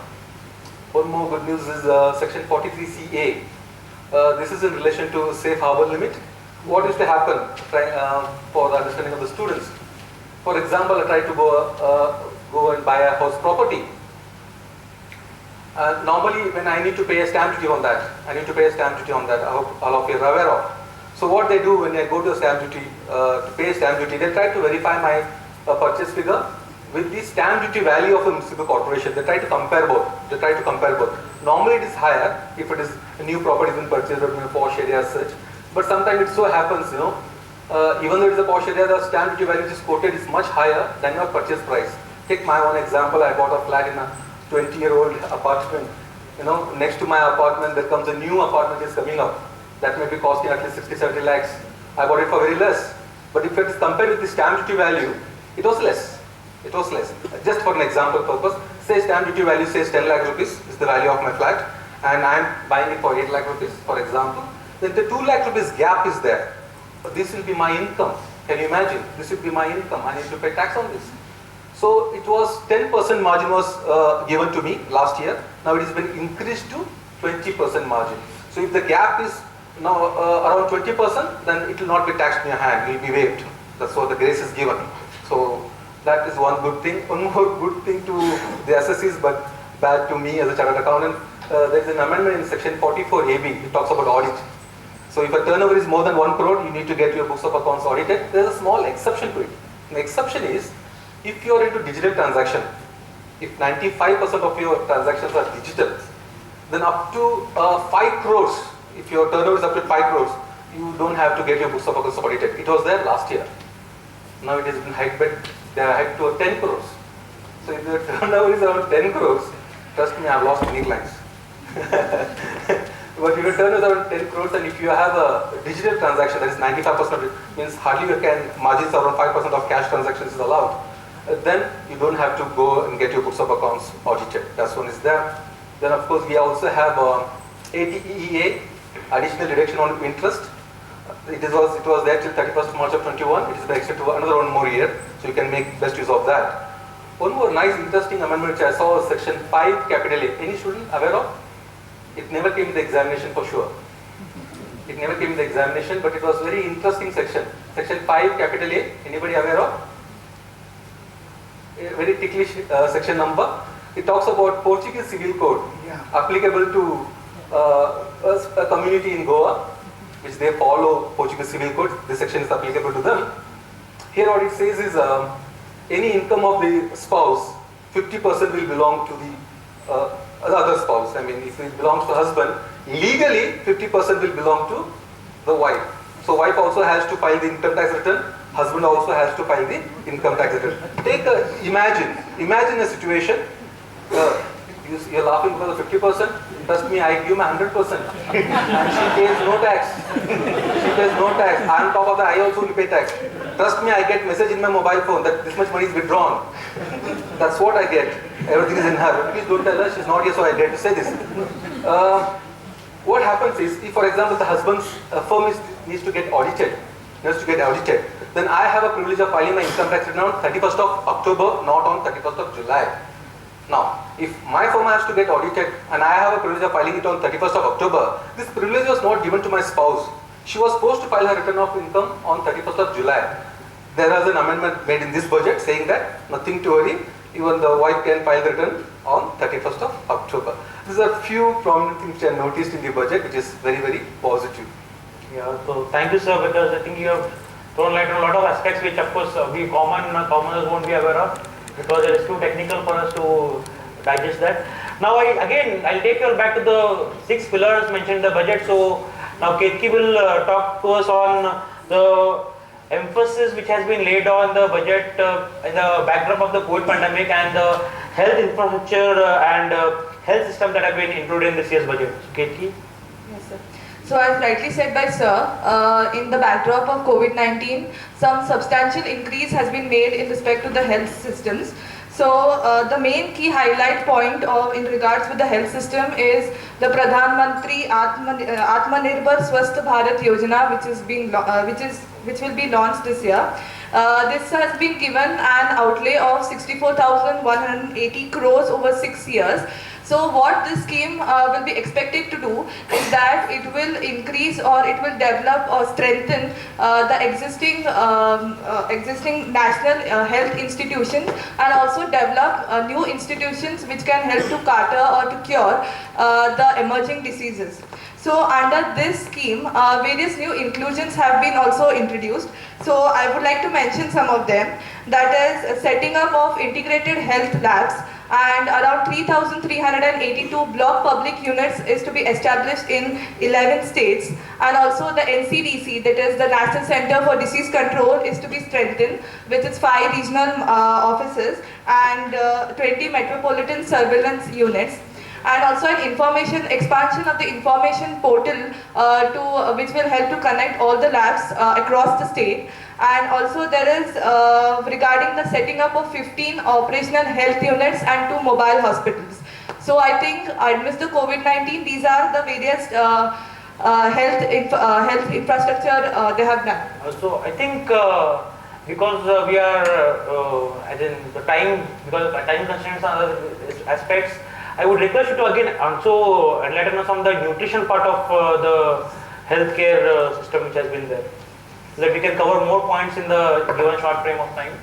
One more good news is section 43CA. This is in relation to safe harbor limit. What used to happen for the understanding of the students? For example, I try to go and buy a house property. Normally, when I need to pay a stamp duty on that, I hope all of you are aware of. So what they do when I go to a stamp duty, to pay stamp duty, they try to verify my purchase figure with the stamp duty value of the municipal corporation. They try to compare both. Normally it is higher if it is a new property has been purchased or in a posh area as such. But sometimes it so happens, even though it is a posh area, the stamp duty value which is quoted is much higher than your purchase price. Take my own example. I bought a flat in a 20-year-old apartment. Next to my apartment, there comes a new apartment is coming up. That may be costing at least 60-70 lakhs. I bought it for very less. But if it is compared with the stamp duty value, it was less. Just for an example purpose, say stamp duty value says 10 lakh rupees is the value of my flat, and I am buying it for 8 lakh rupees, for example. Then the 2 lakh rupees gap is there. But this will be my income. Can you imagine? This will be my income. I need to pay tax on this. So it was 10% margin was given to me last year. Now it has been increased to 20% margin. So if the gap is now around 20%, then it will not be taxed in your hand. It will be waived. That's what the grace is given. So that is one good thing. One more good thing to the assessees, but bad to me as a chartered accountant. There is an amendment in section 44AB. It talks about audit. So if a turnover is more than 1 crore, you need to get your books of accounts audited. There is a small exception to it. The exception is if you are into digital transaction, if 95% of your transactions are digital, then up to 5 crores, if your turnover is up to 5 crores, you don't have to get your books of accounts audited. It was there last year. Now it has been hiked, but they are hiked to 10 crores. So if the turnover is around 10 crores, trust me, I have lost many clients. But if your turn is around 10 crores and if you have a digital transaction that is 95% of it, means hardly you can, margins around 5% of cash transactions is allowed, then you don't have to go and get your books of accounts audited. That's one is there. Then of course we also have ATEEA, additional deduction on interest. It was there till 31st March of 21. It is been extended to another 1 more year, so you can make best use of that. One more nice interesting amendment which I saw was section 5 capital A. Any student aware of? It never came in the examination for sure. It never came in the examination, but it was very interesting section. Section 5 capital A. Anybody aware of? A very ticklish section number. It talks about Portuguese civil code applicable to a community in Goa, which they follow Portuguese civil code. This section is applicable to them. Here what it says is any income of the spouse, 50% will belong to the other spouse. I mean, if it belongs to husband, legally 50% will belong to the wife. So wife also has to file the income tax return. Husband also has to file the income tax return. Imagine a situation. You're laughing because of 50%. Trust me, I give my 100%. And she pays no tax. She pays no tax. On top of that, I also will pay tax. Trust me, I get message in my mobile phone that this much money is withdrawn. That's what I get. Everything is in her. Please don't tell her, she's not here, so I dare to say this. What happens is, if for example the husband's firm needs to get audited, then I have a privilege of filing my income tax return on 31st of October, not on 31st of July. Now, if my firm has to get audited and I have a privilege of filing it on 31st of October, this privilege was not given to my spouse. She was supposed to file her return of income on 31st of July. There was an amendment made in this budget saying that nothing to worry, even the wife can file the return on 31st of October. These are few prominent things which I noticed in the budget, which is very, very positive. Yeah, so thank you, sir, because I think you have thrown light on a lot of aspects which of course we commoners won't be aware of, because it is too technical for us to digest that. Now I'll take you back to the 6 pillars mentioned in the budget. So now Ketki will talk to us on the emphasis which has been laid on the budget in the backdrop of the COVID pandemic and the health infrastructure and health system that have been included in this year's budget. So Ketki? Yes, sir. So as rightly said by sir, in the backdrop of COVID-19, some substantial increase has been made in respect to the health systems. So the main key highlight point in regards with the health system is the Pradhan Mantri Atmanirbhar Swasth Bharat Yojana, which will be launched this year. This has been given an outlay of 64,180 crores over 6 years. So what this scheme will be expected to do is that it will increase or it will develop or strengthen the existing national health institutions and also develop new institutions which can help to cater or to cure the emerging diseases. So under this scheme, various new inclusions have been also introduced. So I would like to mention some of them. That is setting up of integrated health labs, and around 3,382 block public units is to be established in 11 states, and also the NCDC, that is the National Center for Disease Control, is to be strengthened with its 5 regional offices and 20 metropolitan surveillance units. And also an expansion of the information portal which will help to connect all the labs across the state. And also there is regarding the setting up of 15 operational health units and 2 mobile hospitals. So I think amidst the COVID-19, these are the various health infrastructure they have done. So I think because we are as in the time, because of time constraints and other aspects, I would request you to again also enlighten us on the nutrition part of the healthcare system which has been there, so that we can cover more points in the given short frame of time.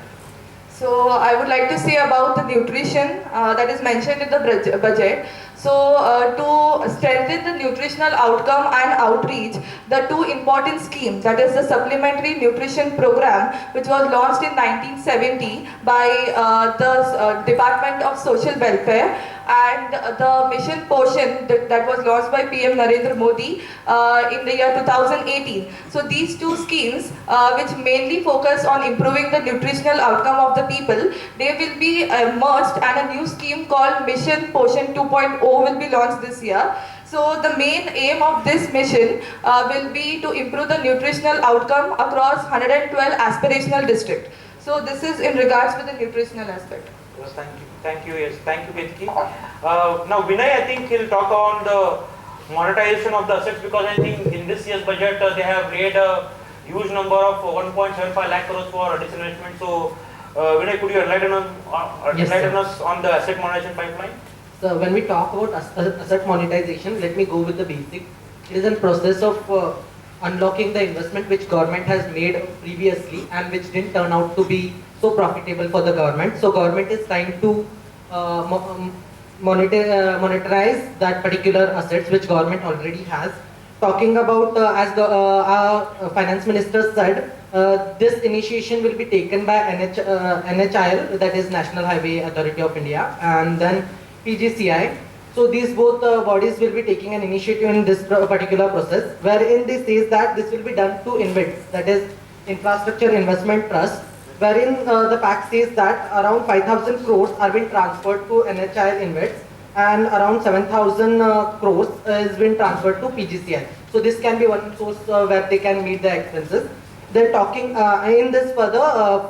So I would like to say about the nutrition that is mentioned in the budget. So to strengthen the nutritional outcome and outreach, the 2 important schemes, that is the Supplementary Nutrition Program, which was launched in 1970 by the Department of Social Welfare, and the Mission Poshan that was launched by PM Narendra Modi in the year 2018. So these 2 schemes, which mainly focus on improving the nutritional outcome of the people, they will be merged, and a new scheme called Mission Poshan 2.0 will be launched this year. So the main aim of this mission will be to improve the nutritional outcome across 112 aspirational districts. So this is in regards with the nutritional aspect. Yes, thank you, yes, thank you, Ketki. Now Vinay, I think he'll talk on the monetization of the assets, because I think in this year's budget they have made a huge number of 1.75 lakh crores for disinvestment. So Vinay, could you enlighten us on the asset monetization pipeline? So when we talk about asset monetization, let me go with the basic. It is a process of unlocking the investment which government has made previously and which didn't turn out to be so profitable for the government. So government is trying to monetize that particular assets which government already has. Talking about, as the our finance minister said, this initiation will be taken by NHIL, that is National Highway Authority of India, and then PGCI. So these both bodies will be taking an initiative in this particular process, wherein this says that this will be done to InvITs, that is Infrastructure Investment Trust, wherein the pact says that around 5,000 crores are being transferred to NHIL InvITs and around 7,000 crores is being transferred to PGCI. So this can be one source where they can meet the expenses. Then talking in this further,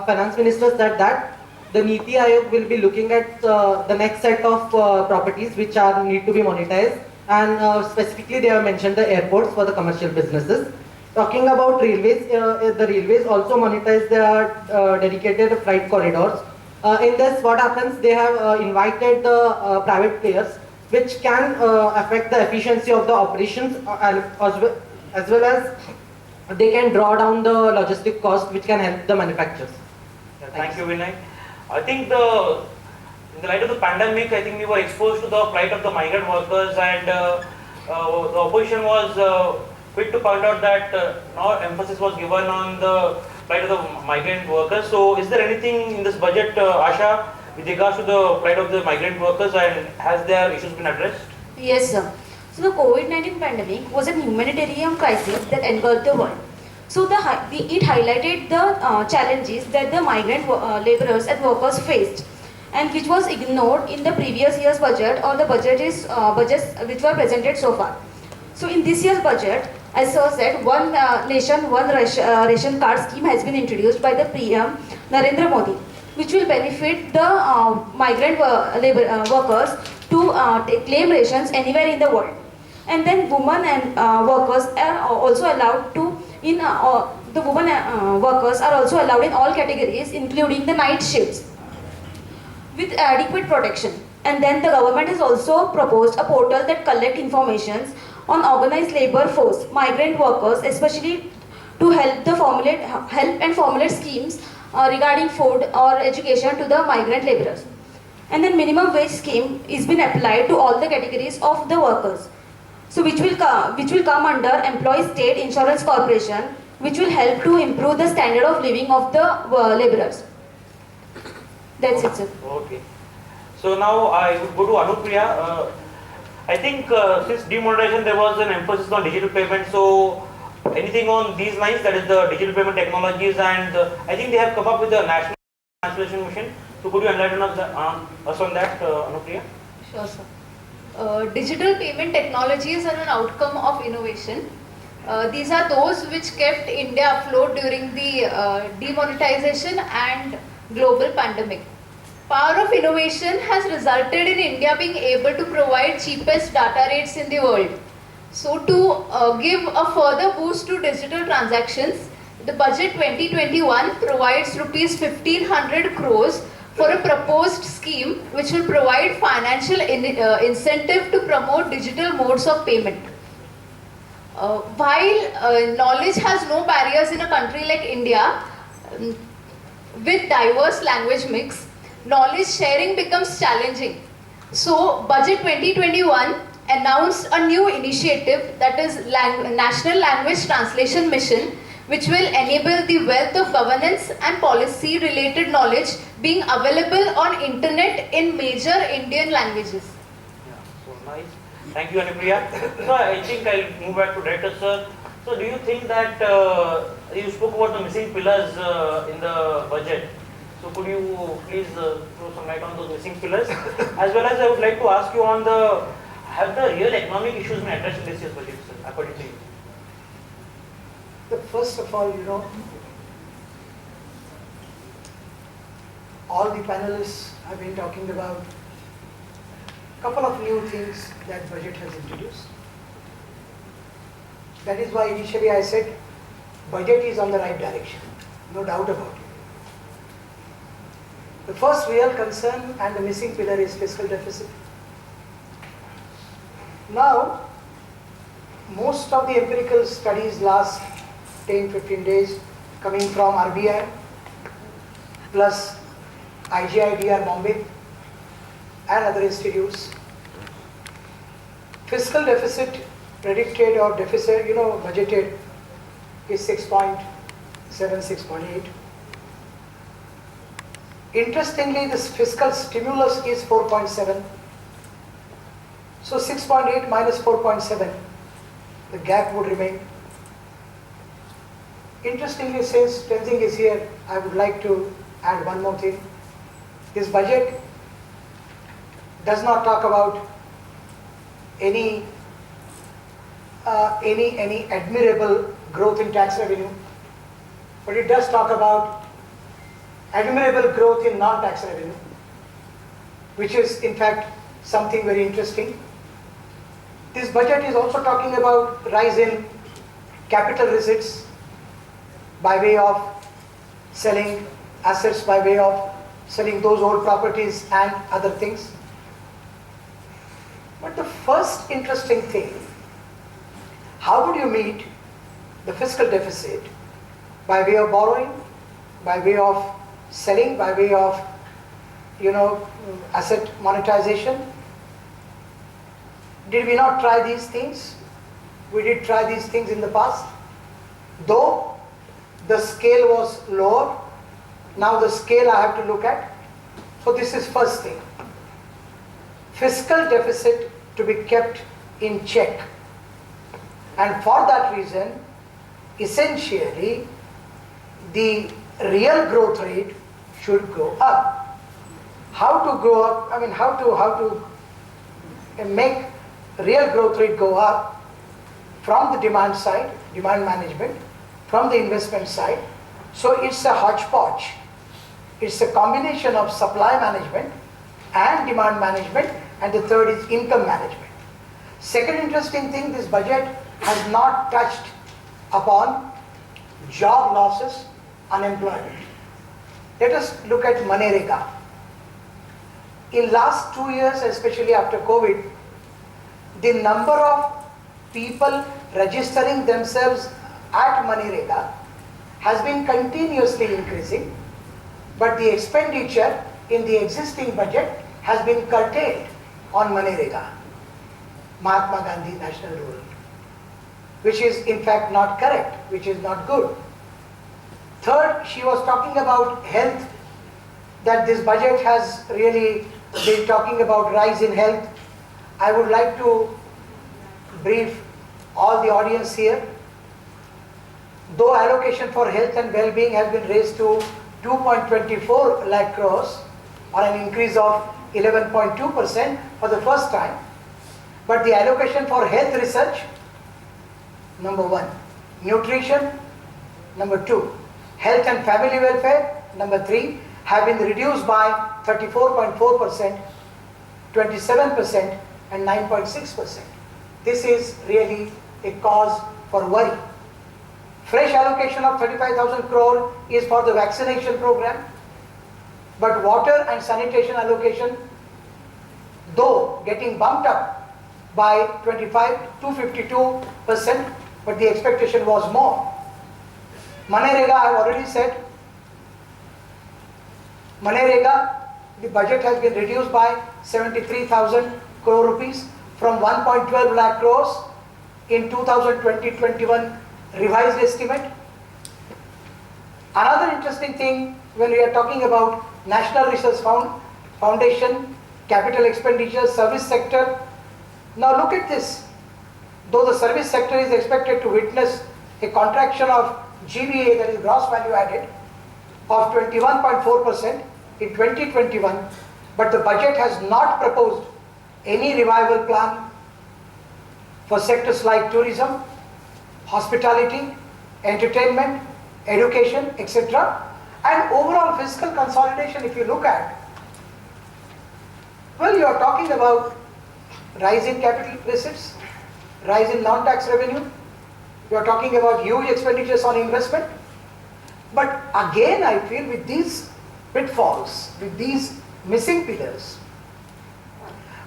finance minister said that the Niti Aayog will be looking at the next set of properties which need to be monetized, and specifically they have mentioned the airports for the commercial businesses. Talking about railways, the railways also monetize their dedicated freight corridors. In this, what happens, they have invited the private players which can affect the efficiency of the operations as well as they can draw down the logistic cost which can help the manufacturers. Thank you, Vinay. I think in the light of the pandemic, I think we were exposed to the plight of the migrant workers, and the opposition was quick to point out that no emphasis was given on the plight of the migrant workers. So is there anything in this budget, Asha, with regards to the plight of the migrant workers, and has their issues been addressed? Yes, sir. So the COVID-19 pandemic was a humanitarian crisis that engulfed the world. So it highlighted the challenges that the migrant laborers and workers faced, and which was ignored in the previous year's budget or the budgets which were presented so far. So in this year's budget, as Sir said, One Nation, One Ration Card scheme has been introduced by the PM Narendra Modi, which will benefit the migrant workers to claim rations anywhere in the world. And then women and workers are also allowed to, the women workers are also allowed in all categories, including the night shifts, with adequate protection. And then the government has also proposed a portal that collects information on organized labor force, migrant workers, especially to help and formulate schemes regarding food or education to the migrant laborers. And then minimum wage scheme is been applied to all the categories of the workers. So which will come under Employee State Insurance Corporation, which will help to improve the standard of living of the laborers. That's it, sir. Okay. So now I would go to Anupriya. I think since demonetization there was an emphasis on digital payment. So anything on these lines, that is the digital payment technologies, and I think they have come up with a national translation mission. So could you enlighten us on that, Anupriya? Sure, sir. Digital payment technologies are an outcome of innovation. These are those which kept India afloat during the demonetization and global pandemic. Power of innovation has resulted in India being able to provide cheapest data rates in the world. So to give a further boost to digital transactions, the budget 2021 provides rupees 1,500 crores for a proposed scheme which will provide financial incentive to promote digital modes of payment. While knowledge has no barriers in a country like India, with diverse language mix, knowledge sharing becomes challenging. So Budget 2021 announced a new initiative, that is National Language Translation Mission, which will enable the wealth of governance and policy related knowledge being available on internet in major Indian languages. Yeah, so nice. Thank you, Anupriya. So I think I'll move back to Director Sir. So do you think that you spoke about the missing pillars in the budget? So could you please throw some light on those missing pillars? As well as I would like to ask you on the have the real economic issues been addressed in this year's budget, sir, according to you? First of all, all the panelists have been talking about a couple of new things that budget has introduced. That is why initially I said budget is on the right direction, no doubt about it. The first real concern and the missing pillar is fiscal deficit. Now, most of the empirical studies last 10-15 days coming from RBI plus IGI-DR Bombay and other institutes, fiscal deficit predicted or deficit, budgeted is 6.7, 6.8. Interestingly, this fiscal stimulus is 4.7. So 6.8 minus 4.7, the gap would remain. Interestingly, since Tenzing is here, I would like to add one more thing. This budget does not talk about any admirable growth in tax revenue, but it does talk about admirable growth in non-tax revenue, which is in fact something very interesting. This budget is also talking about rise in capital receipts by way of selling assets, by way of selling those old properties and other things. But the first interesting thing, how would you meet the fiscal deficit? By way of borrowing, by way of selling, by way of asset monetization. Did we not try these things? We did try these things in the past. Though the scale was lower, now the scale I have to look at. So this is first thing. Fiscal deficit to be kept in check. And for that reason, essentially, the real growth rate should go up. How to go up? I mean, how to make real growth rate go up from the demand side, demand management, from the investment side. So it's a hodgepodge. It's a combination of supply management and demand management, and the third is income management. Second interesting thing, this budget has not touched upon job losses, unemployment. Let us look at Manrega. In last 2 years, especially after COVID, the number of people registering themselves at Manrega has been continuously increasing, but the expenditure in the existing budget has been curtailed on Manrega, Mahatma Gandhi National Rural, which is in fact not correct, which is not good. Third, she was talking about health, that this budget has really been talking about rise in health. I would like to brief all the audience here. Though allocation for health and well-being has been raised to 2.24 lakh crores, or an increase of 11.2% for the first time, but the allocation for health research, number 1, nutrition, number 2, health and family welfare, number 3, have been reduced by 34.4%, 27% and 9.6%. This is really a cause for worry. Fresh allocation of 35,000 crore is for the vaccination program, but water and sanitation allocation, though getting bumped up by 25 to 52%, but the expectation was more. Manrega, I have already said, Manrega, the budget has been reduced by 73,000 crore rupees from 1.12 lakh crores in 2020-21 revised estimate. Another interesting thing, when we are talking about National Research Foundation, capital expenditure, service sector. Now look at this. Though the service sector is expected to witness a contraction of GVA, that is gross value added, of 21.4% in 2021, but the budget has not proposed any revival plan for sectors like tourism, hospitality, entertainment, education, etc. And overall fiscal consolidation, if you look at, well, you are talking about rise in capital receipts, rise in non-tax revenue, you are talking about huge expenditures on investment. But again, I feel with these pitfalls, with these missing pillars,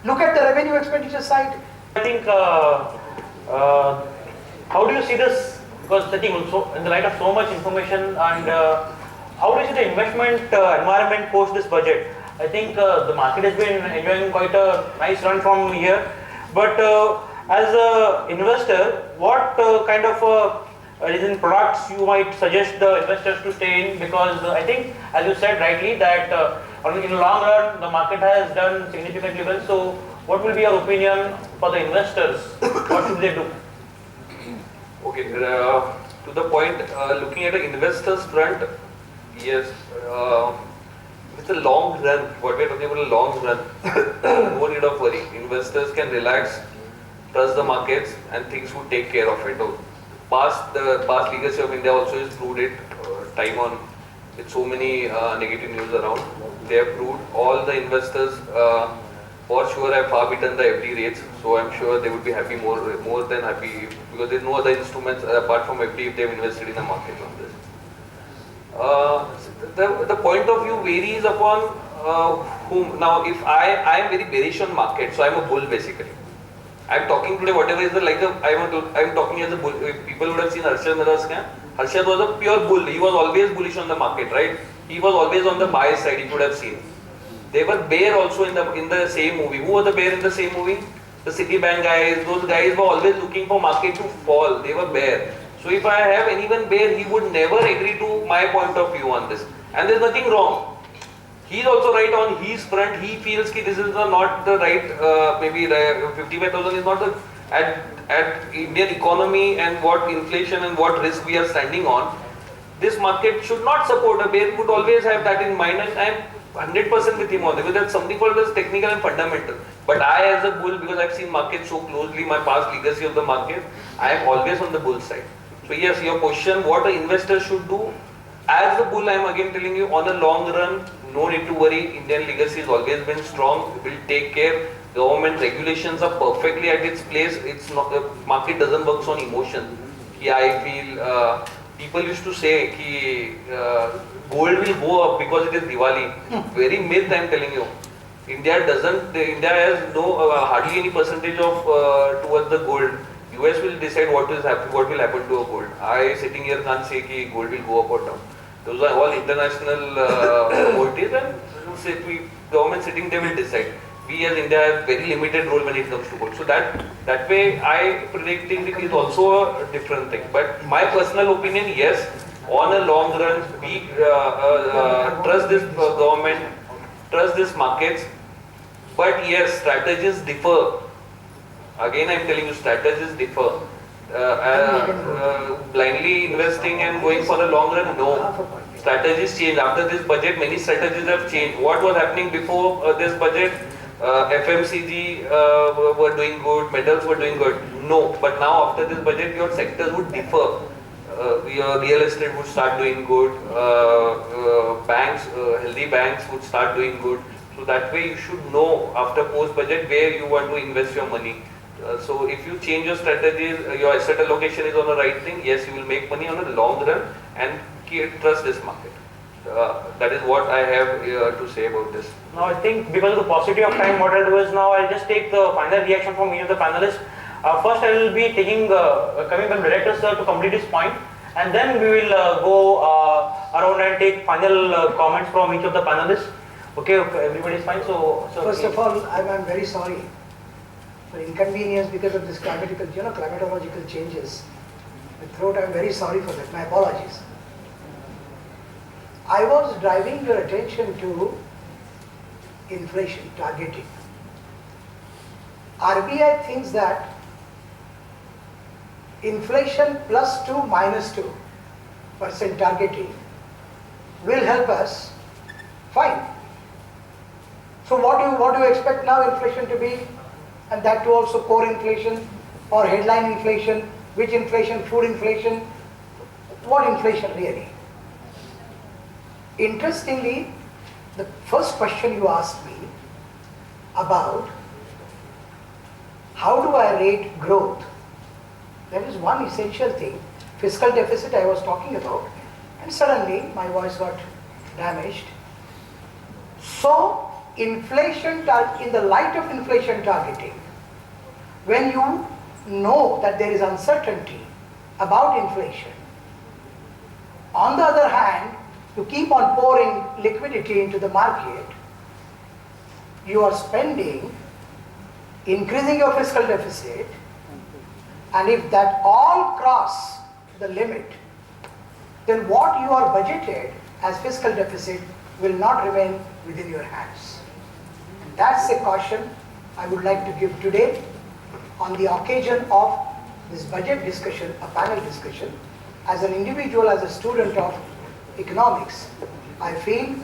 look at the revenue expenditure side. I think, how do you see this? Because I think also in the light of so much information, and how do you see the investment environment post this budget? I think the market has been enjoying quite a nice run from here. But as an investor, what kind of reason products you might suggest the investors to stay in? Because I think, as you said rightly, that in the long run the market has done significantly well. So what will be your opinion for the investors? What should they do? Okay, to the point, looking at the investors front, yes, it's a long run. What we're talking about, a long run. No need of worry. Investors can relax, trust the markets, and things will take care of it. The past legacy of India also is proved it time on, with so many negative news around. They have proved all the investors for sure have far beaten the FD rates. So I'm sure they would be happy, more than happy, because there's no other instruments apart from FD if they've invested in the market on this. The point of view varies upon whom. Now, if I am very bearish on market, so I'm a bull basically. I'm talking today, whatever is the I'm talking as a bull. People would have seen Harshad Mehta's scam. Harshad was a pure bull. He was always bullish on the market, right? He was always on the buy side. You could have seen. They were bear also in the same movie. Who were the bear in the same movie? The Citibank guys. Those guys were always looking for market to fall. They were bear. So if I have anyone bear, he would never agree to my point of view on this. And there's nothing wrong. He's also right on his front. He feels that this is not the right, maybe 55,000 is not the, at Indian economy and what inflation and what risk we are standing on. This market should not support a bear. Would always have that in mind, and I am 100% with him on this. Because that's something called as technical and fundamental. But I, as a bull, because I've seen markets so closely, my past legacy of the market, I am always on the bull side. So yes, your question, what an investor should do? As a bull, I am again telling you, on a long run, no need to worry. Indian legacy has always been strong. It will take care. Government regulations are perfectly at its place. It's not, the market doesn't work on emotion. Yeah, I feel people used to say that gold will go up because it is Diwali. Very myth, I am telling you. India has no hardly any percentage of towards the gold. US will decide what will happen to a gold. I sitting here can't say that gold will go up or down. Those are all international commodities, and government sitting there will decide. We as India have very limited role when it comes to gold. So that way I predicting it is also a different thing. But my personal opinion, yes, on a long run, we trust this government, trust these markets. But yes, strategies differ. Again, I am telling you, strategies differ. Blindly investing and going for a long run, no. Strategies change. After this budget, many strategies have changed. What was happening before this budget? FMCG were doing good, metals were doing good. No, but now after this budget, your sectors would differ. Your real estate would start doing good. Banks, healthy banks would start doing good. So that way you should know after post budget where you want to invest your money. So if you change your strategies, your asset allocation is on the right thing, yes, you will make money on the long run and trust this market. That is what I have to say about this. Now I think because of the paucity of time, what I'll do is now I'll just take the final reaction from each of the panelists. First I will be taking, coming from Director Sir to complete his point, and then we will go around and take final comments from each of the panelists. Okay, everybody is fine. So first of all, I'm very sorry for inconvenience because of this climatological changes. The throat, I'm very sorry for that. My apologies. I was driving your attention to inflation targeting. RBI thinks that inflation +2 -2% targeting will help us. Fine. So what do you expect now inflation to be? And that too also core inflation or headline inflation, which inflation, food inflation, what inflation really? Interestingly, the first question you asked me about how do I rate growth, that is one essential thing. Fiscal deficit I was talking about, and suddenly my voice got damaged. So inflation, in the light of inflation targeting, when you know that there is uncertainty about inflation, on the other hand, to keep on pouring liquidity into the market, you are spending, increasing your fiscal deficit, and if that all cross the limit, then what you are budgeted as fiscal deficit will not remain within your hands. And that's a caution I would like to give today on the occasion of this budget discussion, a panel discussion. As an individual, as a student of economics, I feel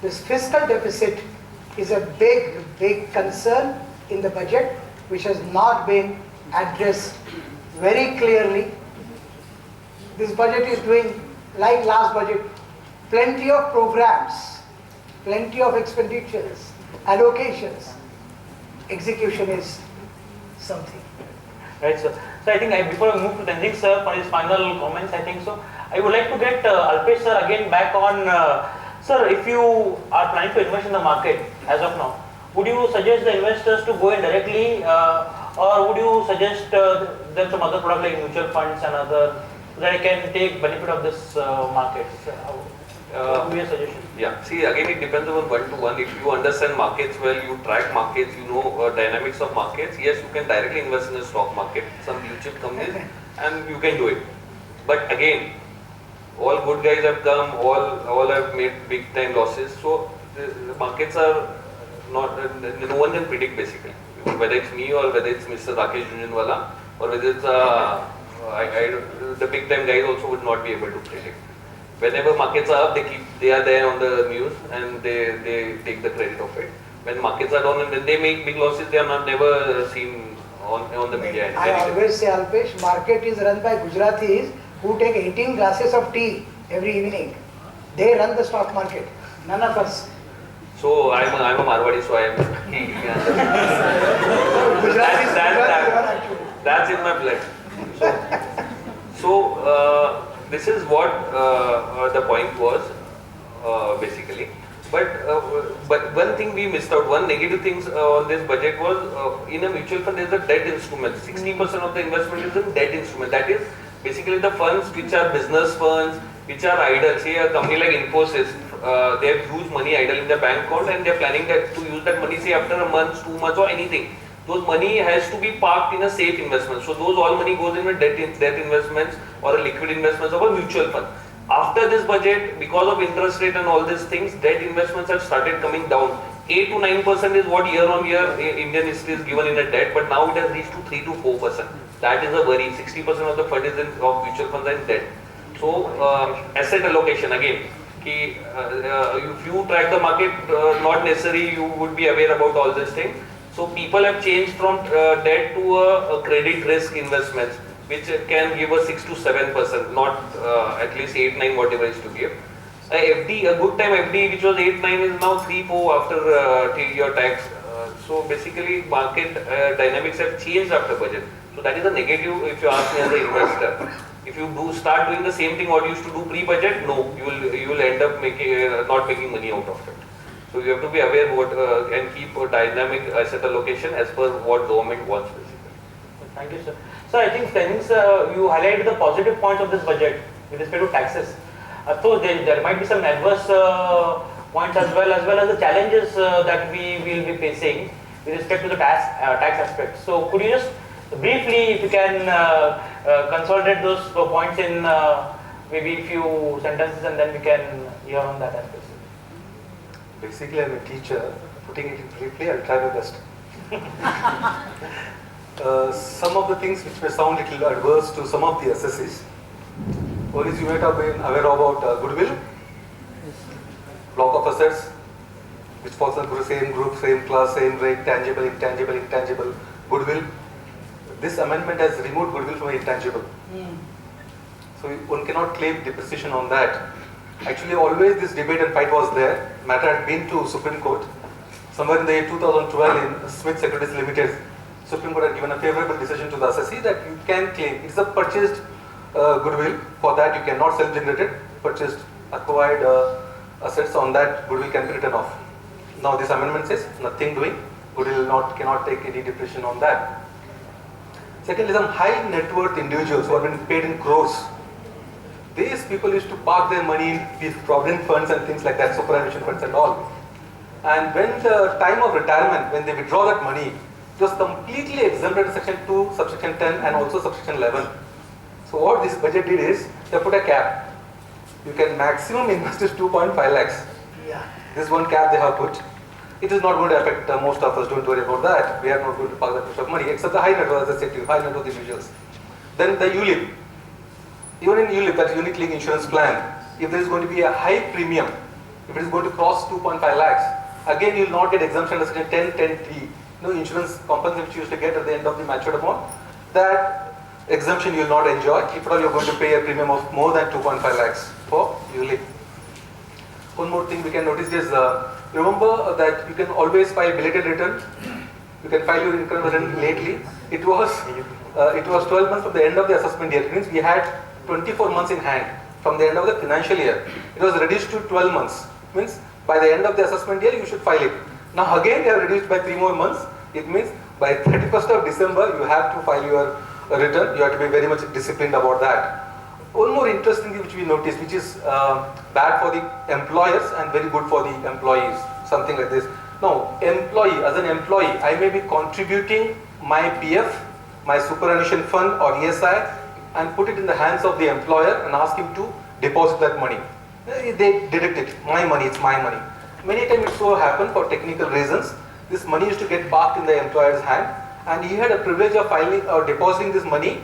this fiscal deficit is a big concern in the budget, which has not been addressed very clearly. This budget is doing, like last budget, plenty of programs, plenty of expenditures, allocations. Execution is something. Right, sir. So I think before we move to Tenzing sir for his final comments, I think so, I would like to get Alpesh sir again back on. Sir, if you are planning to invest in the market as of now, would you suggest the investors to go in directly, or would you suggest them some other product like mutual funds and other, so that I can take benefit of this market? What would be your suggestion? Yeah, see, again it depends on one-to-one. If you understand markets well, you track markets, you know dynamics of markets, yes, you can directly invest in the stock market, some blue chip companies, and you can do it. But again, all good guys have come, all have made big time losses, so the markets are not, no one can predict basically, whether it's me or whether it's Mr. Rakesh Jhunjhunwala or whether it's the big time guys also would not be able to predict. Whenever markets are up, they are there on the news and they take the credit of it. When markets are down and then they make big losses, they are not never seen on the media. I always say, Alpesh, market is run by Gujaratis who take 18 glasses of tea every evening. They run the stock market, none of us. So I'm a Marwadi, so I am. That's in my blood. So this is what the point was basically. But one thing we missed out, one negative thing on this budget was in a mutual fund there is a debt instrument. 60% of the investment is in debt instrument. That is basically the funds which are business funds, which are idle. Say a company like Infosys, they have huge money idle in their bank account and they are planning to use that money say after a month, 2 months or anything. Those money has to be parked in a safe investment. So those all money goes in a debt investments or a liquid investments of a mutual fund. After this budget, because of interest rate and all these things, debt investments have started coming down. 8 to 9% is what year on year Indian history is given in a debt, but now it has reached to 3 to 4%. That is a worry. 60% of the fund is of mutual funds and debt. So asset allocation again. If you track the market, not necessarily you would be aware about all these things. So people have changed from debt to a credit risk investments, which can give a 6 to 7%, not at least 8, 9 whatever is to give. FD, a good time FD which was 8, 9 is now 3, 4 after your tax. So basically market dynamics have changed after budget. So that is a negative if you ask me as an investor. If you start doing the same thing what you used to do pre-budget, no, you will end up not making money out of it. So you have to be aware what and keep a dynamic asset allocation as per what government wants basically. Thank you, sir. So I think you highlighted the positive points of this budget with respect to taxes. So there might be some adverse points as well as the challenges that we will be facing with respect to the tax aspect. So could you just briefly, if you can consolidate those points in maybe a few sentences, and then we can hear on that aspect. Basically, I'm a teacher. Putting it in briefly, I'll try my best. Some of the things which may sound a little adverse to some of the assessees. One is you might have been aware about goodwill, block of assets, which falls under the same group, same class, same rate, tangible, intangible, goodwill. this amendment has removed goodwill from intangible. So one cannot claim depreciation on that. Actually, always this debate and fight was there. Matter had been to Supreme Court. Somewhere in the year 2012 in Smith Securities Limited, Supreme Court had given a favorable decision to the assessee that you can claim. It's a purchased goodwill. For that you cannot self-generated. Purchased, acquired assets on that goodwill can be written off. Now this amendment says nothing doing. Goodwill cannot take any depreciation on that. Secondly, some high net worth individuals who have been paid in crores. These people used to park their money in these provident funds and things like that, superannuation funds and all. And when the time of retirement, when they withdraw that money, it was completely exempted in section 2, subsection 10 and also subsection 11. So what this budget did is, they put a cap. You can maximum invest is 2.5 lakhs. Yeah. This one cap they have put. It is not going to affect most of us, don't worry about that. We are not going to park that much of money, except the high net worth, as I said to you, high net worth individuals. Then the ULIP. Even in ULIP, that unit linked insurance plan, if there is going to be a high premium, if it is going to cross 2.5 lakhs, again you will not get exemption under section 10, 10(3). No insurance compensation which you used to get at the end of the matured amount, that exemption you will not enjoy if at all you are going to pay a premium of more than 2.5 lakhs for ULIP. One more thing we can notice is, remember that you can always file belated return. You can file your income return lately. It was 12 months from the end of the assessment year. It means we had 24 months in hand from the end of the financial year. It was reduced to 12 months. Means by the end of the assessment year, you should file it. Now again, they have reduced by 3 more months. It means by 31st of December, you have to file your return. You have to be very much disciplined about that. One more interesting thing which we noticed, which is bad for the employers and very good for the employees, something like this. Now, employee, as an employee, I may be contributing my PF, my superannuation fund or ESI, and put it in the hands of the employer and ask him to deposit that money. They deduct it. My money, it's my money. Many times it so happened for technical reasons, this money used to get parked in the employer's hand, and he had a privilege of filing or depositing this money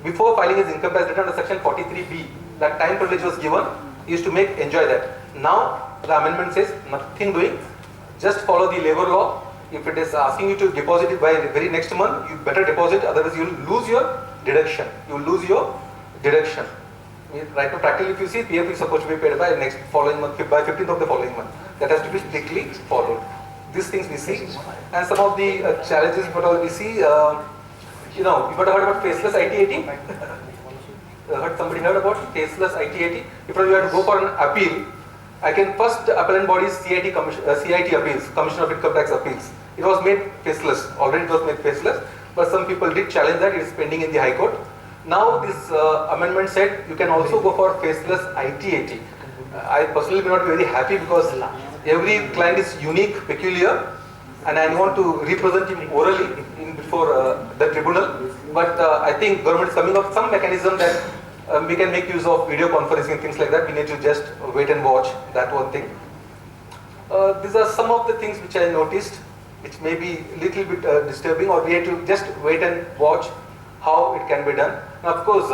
before filing his income tax return under section 43B. That time privilege was given, he used to enjoy that. Now the amendment says nothing doing, just follow the labor law. If it is asking you to deposit it by the very next month, you better deposit, otherwise you will lose your deduction. You will lose your deduction. Right now, practically, if you see, PF is supposed to be paid by next following month, by 15th of the following month. That has to be strictly followed. These things we see, and some of the challenges we see. You know, you might have heard about faceless IT-80. Somebody heard about faceless IT-80. If you have to go for an appeal, I can first appellant body is CIT appeals, Commission of Income Tax Appeals. It was made faceless. Already it was made faceless, but some people did challenge that. It is pending in the High Court. Now this amendment said you can also go for faceless IT-80. I personally may not be very happy because every client is unique, peculiar, and I want to represent him orally before the tribunal. But I think government is coming up with some mechanism that we can make use of video conferencing and things like that. We need to just wait and watch, that one thing. These are some of the things which I noticed, which may be a little bit disturbing, or we have to just wait and watch how it can be done. Now, of course,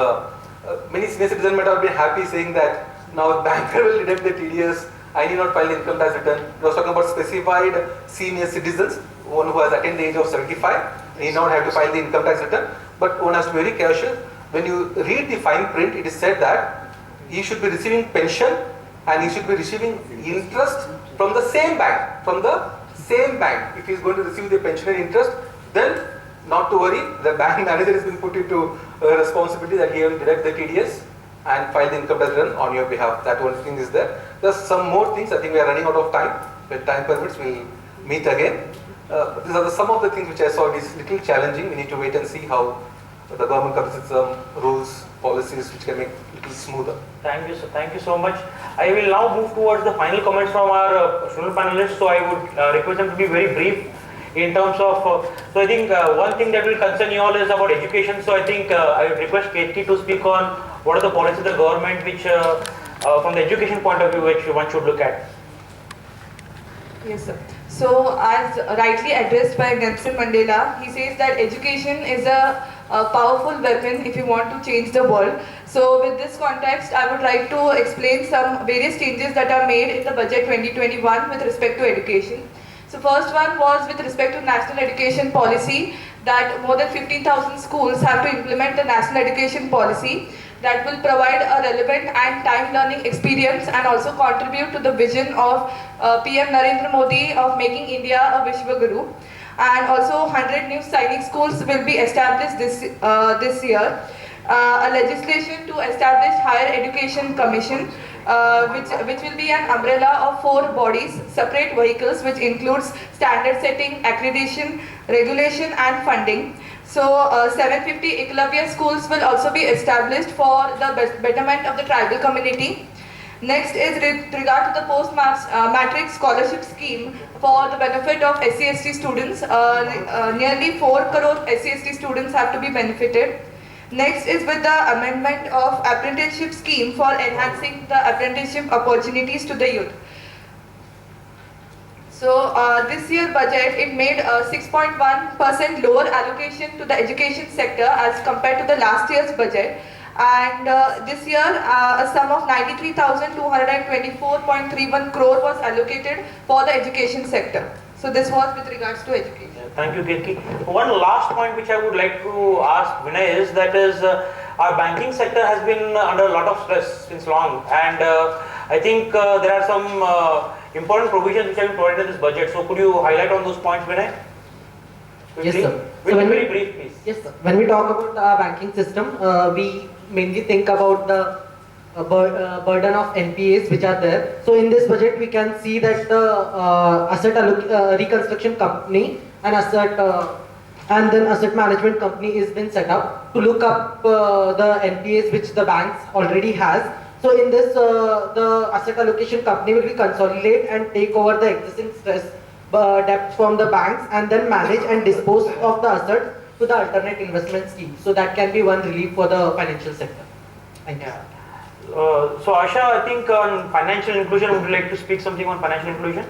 many senior citizens might have been happy saying that now banker will deduct the TDS, I need not file the income tax return. I was talking about specified senior citizens, one who has attained the age of 75, need not have to file the income tax return. But one has to be very careful. When you read the fine print, it is said that he should be receiving pension and he should be receiving interest from the same bank. If he is going to receive the pension and interest, then not to worry, the bank manager has been put into responsibility that he will deduct the TDS and file the income tax return on your behalf. That one thing is there. There's some more things. I think we are running out of time. When time permits, we'll meet again. These are some of the things which I saw is little challenging. We need to wait and see how the government comes with some rules, policies which can make it little smoother. Thank you, sir. Thank you so much. I will now move towards the final comments from our student panelists. So I would request them to be very brief in terms of. So I think one thing that will concern you all is about education. So I think I would request KT to speak on what are the policies of the government which, from the education point of view, which one should look at. Yes, sir. So, as rightly addressed by Nelson Mandela, he says that education is a powerful weapon if you want to change the world. So, with this context, I would like to explain some various changes that are made in the budget 2021 with respect to education. So, first one was with respect to national education policy, that more than 15,000 schools have to implement the national education policy that will provide a relevant and time learning experience and also contribute to the vision of PM Narendra Modi of making India a Vishwa Guru. And also 100 new Sainik schools will be established this year. A legislation to establish Higher Education Commission, which will be an umbrella of 4 bodies, separate vehicles, which includes standard setting, accreditation, regulation and funding. So 750 Eklavya schools will also be established for the betterment of the tribal community. Next is with regard to the post-matric scholarship scheme for the benefit of SC/ST students. Nearly 4 crore SC/ST students have to be benefited. Next is with the amendment of apprenticeship scheme for enhancing the apprenticeship opportunities to the youth. So this year budget, it made a 6.1% lower allocation to the education sector as compared to the last year's budget. And this year a sum of 93,224.31 crore was allocated for the education sector. So this was with regards to education. Thank you, Kirti. One last point which I would like to ask Vinay is that our banking sector has been under a lot of stress since long, and I think there are some important provisions which have been provided in this budget. So could you highlight on those points, Vinay? Yes, sir. Very brief, please. Yes, sir. When we talk about our banking system, we mainly think about the burden of NPAs which are there. So in this budget, we can see that the asset reconstruction company and asset management company is been set up to look up the NPAs which the banks already has. So in this, the asset allocation company will be consolidate and take over the existing stress debts from the banks and then manage and dispose of the asset to the alternate investment scheme. So that can be one relief for the financial sector. Thank you. So Asha, I think on financial inclusion, would you like to speak something on financial inclusion?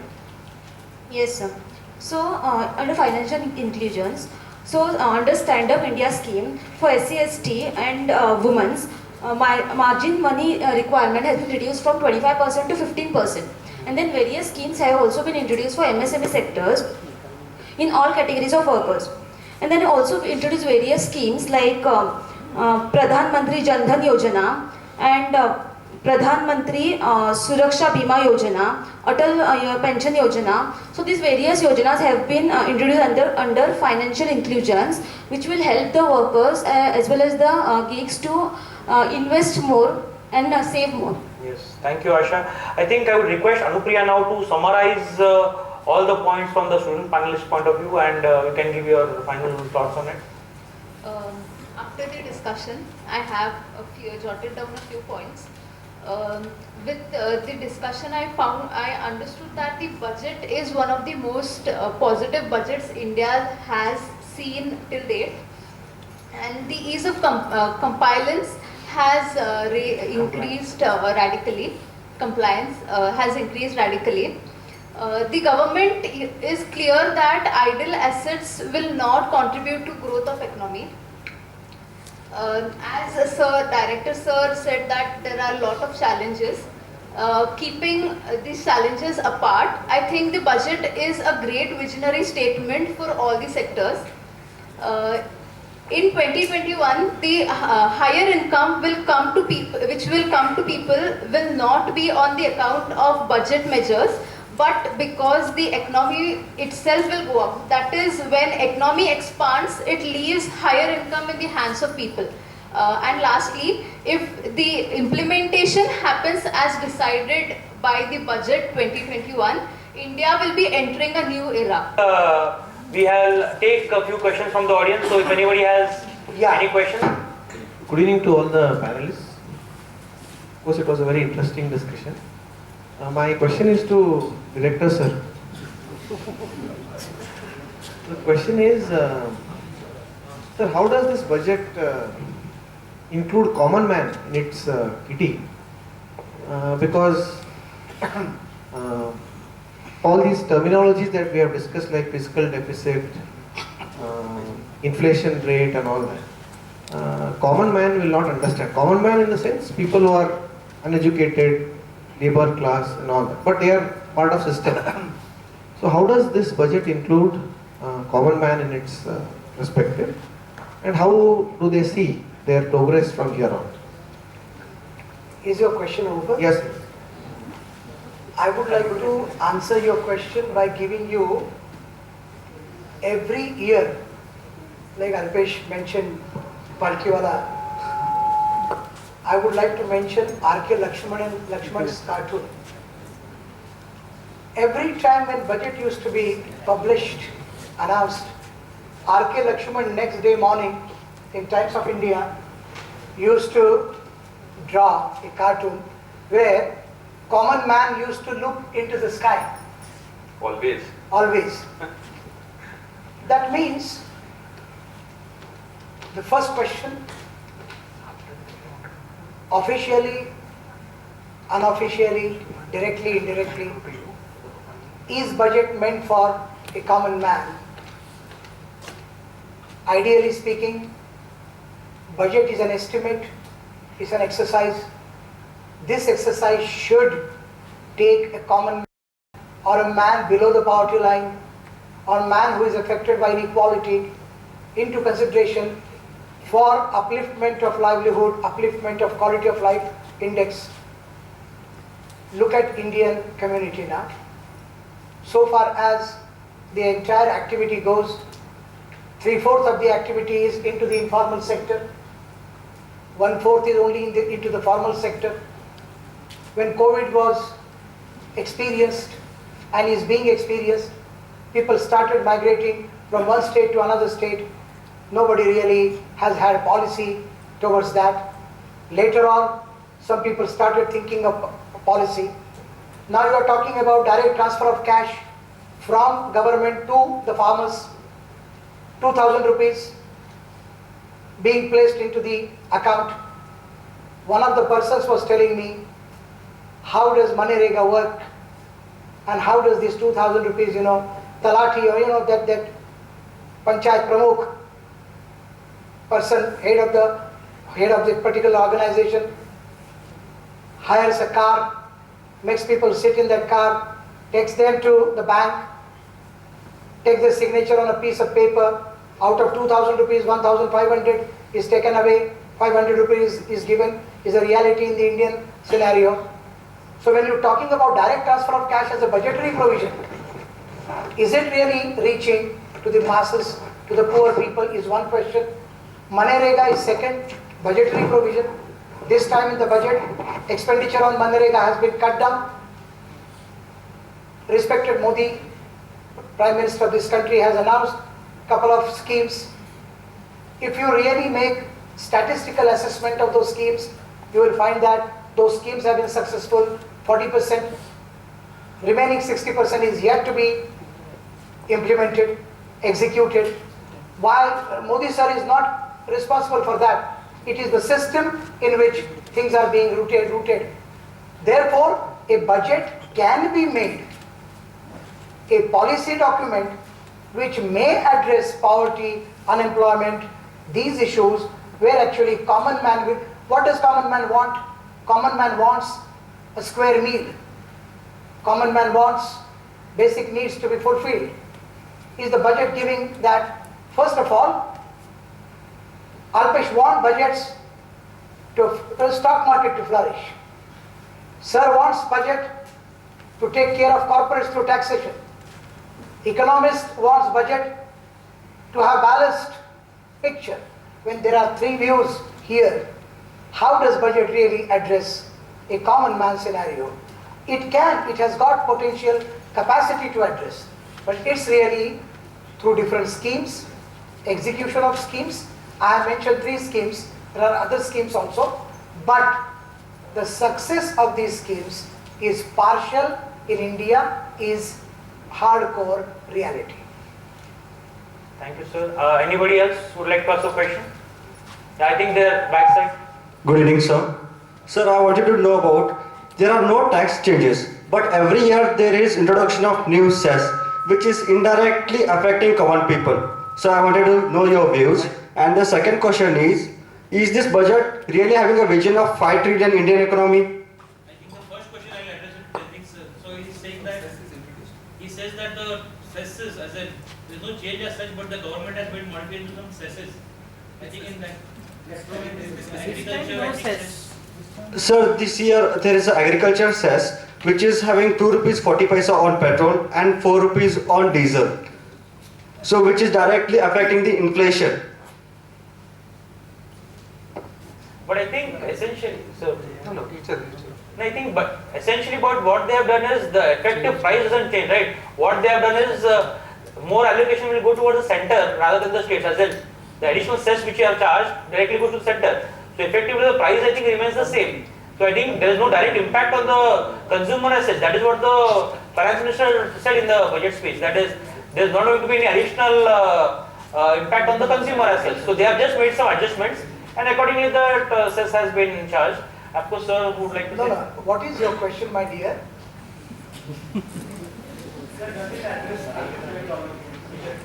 Yes, sir. So under financial inclusions, so under Stand Up India scheme for SC/ST and women's, margin money requirement has been reduced from 25% to 15%. And then various schemes have also been introduced for MSME sectors in all categories of workers. And then also introduced various schemes like Pradhan Mantri Jan Dhan Yojana and Pradhan Mantri Suraksha Bima Yojana, Atal Pension Yojana. So these various yojanas have been introduced under financial inclusions, which will help the workers as well as the geeks to invest more and save more. Yes, thank you, Asha. I think I would request Anupriya now to summarize all the points from the student panelist point of view, and you can give your final thoughts on it. After the discussion, I have jotted down a few points. With the discussion, I understood that the budget is one of the most positive budgets India has seen till date, and the ease of compliance has increased radically. Compliance has increased radically. The government is clear that idle assets will not contribute to growth of economy. As Director Sir said that there are a lot of challenges. Keeping these challenges apart, I think the budget is a great visionary statement for all the sectors. In 2021, the higher income will come to people, will not be on the account of budget measures, but because the economy itself will go up. That is, when economy expands, it leaves higher income in the hands of people. And lastly, if the implementation happens as decided by the budget 2021, India will be entering a new era. We will take a few questions from the audience. So if anybody has any questions. Good evening to all the panelists. Of course, it was a very interesting discussion. My question is to Director Sir. The question is, sir, how does this budget include common man in its kitty? Because all these terminologies that we have discussed, like fiscal deficit, inflation rate and all that, common man will not understand. Common man in the sense, people who are uneducated, labor class and all that, but they are part of system. So how does this budget include common man in its perspective, and how do they see their progress from here on? Is your question over? Yes. I would like to answer your question by giving you every year, like Alpesh mentioned, Palkiwala, I would like to mention R.K. Lakshman and Lakshman's cartoon. Every time when budget used to be published, announced, R.K. Lakshman next day morning in Times of India used to draw a cartoon where common man used to look into the sky. Always. Always. That means the first question, officially, unofficially, directly, indirectly, is budget meant for a common man? Ideally speaking, budget is an estimate, is an exercise. This exercise should take a common man or a man below the poverty line or a man who is affected by inequality into consideration for upliftment of livelihood, upliftment of quality of life index. Look at Indian community now. So far as the entire activity goes, 3/4 of the activity is into the informal sector, 1/4 is only into the formal sector. When COVID was experienced and is being experienced, people started migrating from one state to another state. Nobody really has had a policy towards that. Later on, some people started thinking of a policy. Now you are talking about direct transfer of cash from government to the farmers, 2,000 rupees being placed into the account. One of the persons was telling me, how does Manrega work and how does this 2,000 rupees, Talati or that Panchayat Pramukh person, head of the particular organization, hires a car, makes people sit in that car, takes them to the bank, takes their signature on a piece of paper. Out of 2,000 rupees, 1,500 is taken away, 500 rupees is given, is a reality in the Indian scenario. So when you're talking about direct transfer of cash as a budgetary provision, is it really reaching to the masses, to the poor people is one question. Manrega is second, budgetary provision. This time in the budget, expenditure on Manrega has been cut down. Respected Modi, Prime Minister of this country, has announced a couple of schemes. If you really make statistical assessment of those schemes, you will find that those schemes have been successful 40%. Remaining 60% is yet to be implemented, executed. While Modi sir is not responsible for that, it is the system in which things are being rooted. Therefore, a budget can be made a policy document which may address poverty, unemployment, these issues where actually common man will. What does common man want? Common man wants a square meal. Common man wants basic needs to be fulfilled. Is the budget giving that? First of all, Alpesh wants budgets to stock market to flourish. Sir wants budget to take care of corporates through taxation. Economist wants budget to have balanced picture. When there are three views here, how does budget really address a common man scenario? It has got potential capacity to address, but it's really through different schemes, execution of schemes. I have mentioned 3 schemes, there are other schemes also, but the success of these schemes is partial in India, is hardcore reality. Thank you, sir. Anybody else would like to ask a question? Yeah, I think they're backside. Good evening, sir. Sir, I wanted to know about, there are no tax changes, but every year there is introduction of new cess, which is indirectly affecting common people. So I wanted to know your views. And the second question is this budget really having a vision of 5 trillion Indian economy? I think the first question I'll address it. I think so he's saying that he says that the cesses as a is no change as such, but the government has made modification to some cesses. I think in that. Agriculture, I think cess. Sir, this year there is an agriculture cess which is having 2 rupees 40 paisa on petrol and 4 rupees on diesel. So which is directly affecting the inflation. But I think essentially, so no, I think, but essentially, what they have done is the effective price doesn't change, right? What they have done is more allocation will go towards the center rather than the states. As in, the additional cess which you have charged directly goes to the center. So effectively, the price I think remains the same. So I think there is no direct impact on the consumer as such. That is what the finance minister said in the budget speech. That is, there is not going to be any additional impact on the consumer as such. So they have just made some adjustments, and accordingly, the cess has been charged. Of course, sir would like to say. No. What is your question, my dear?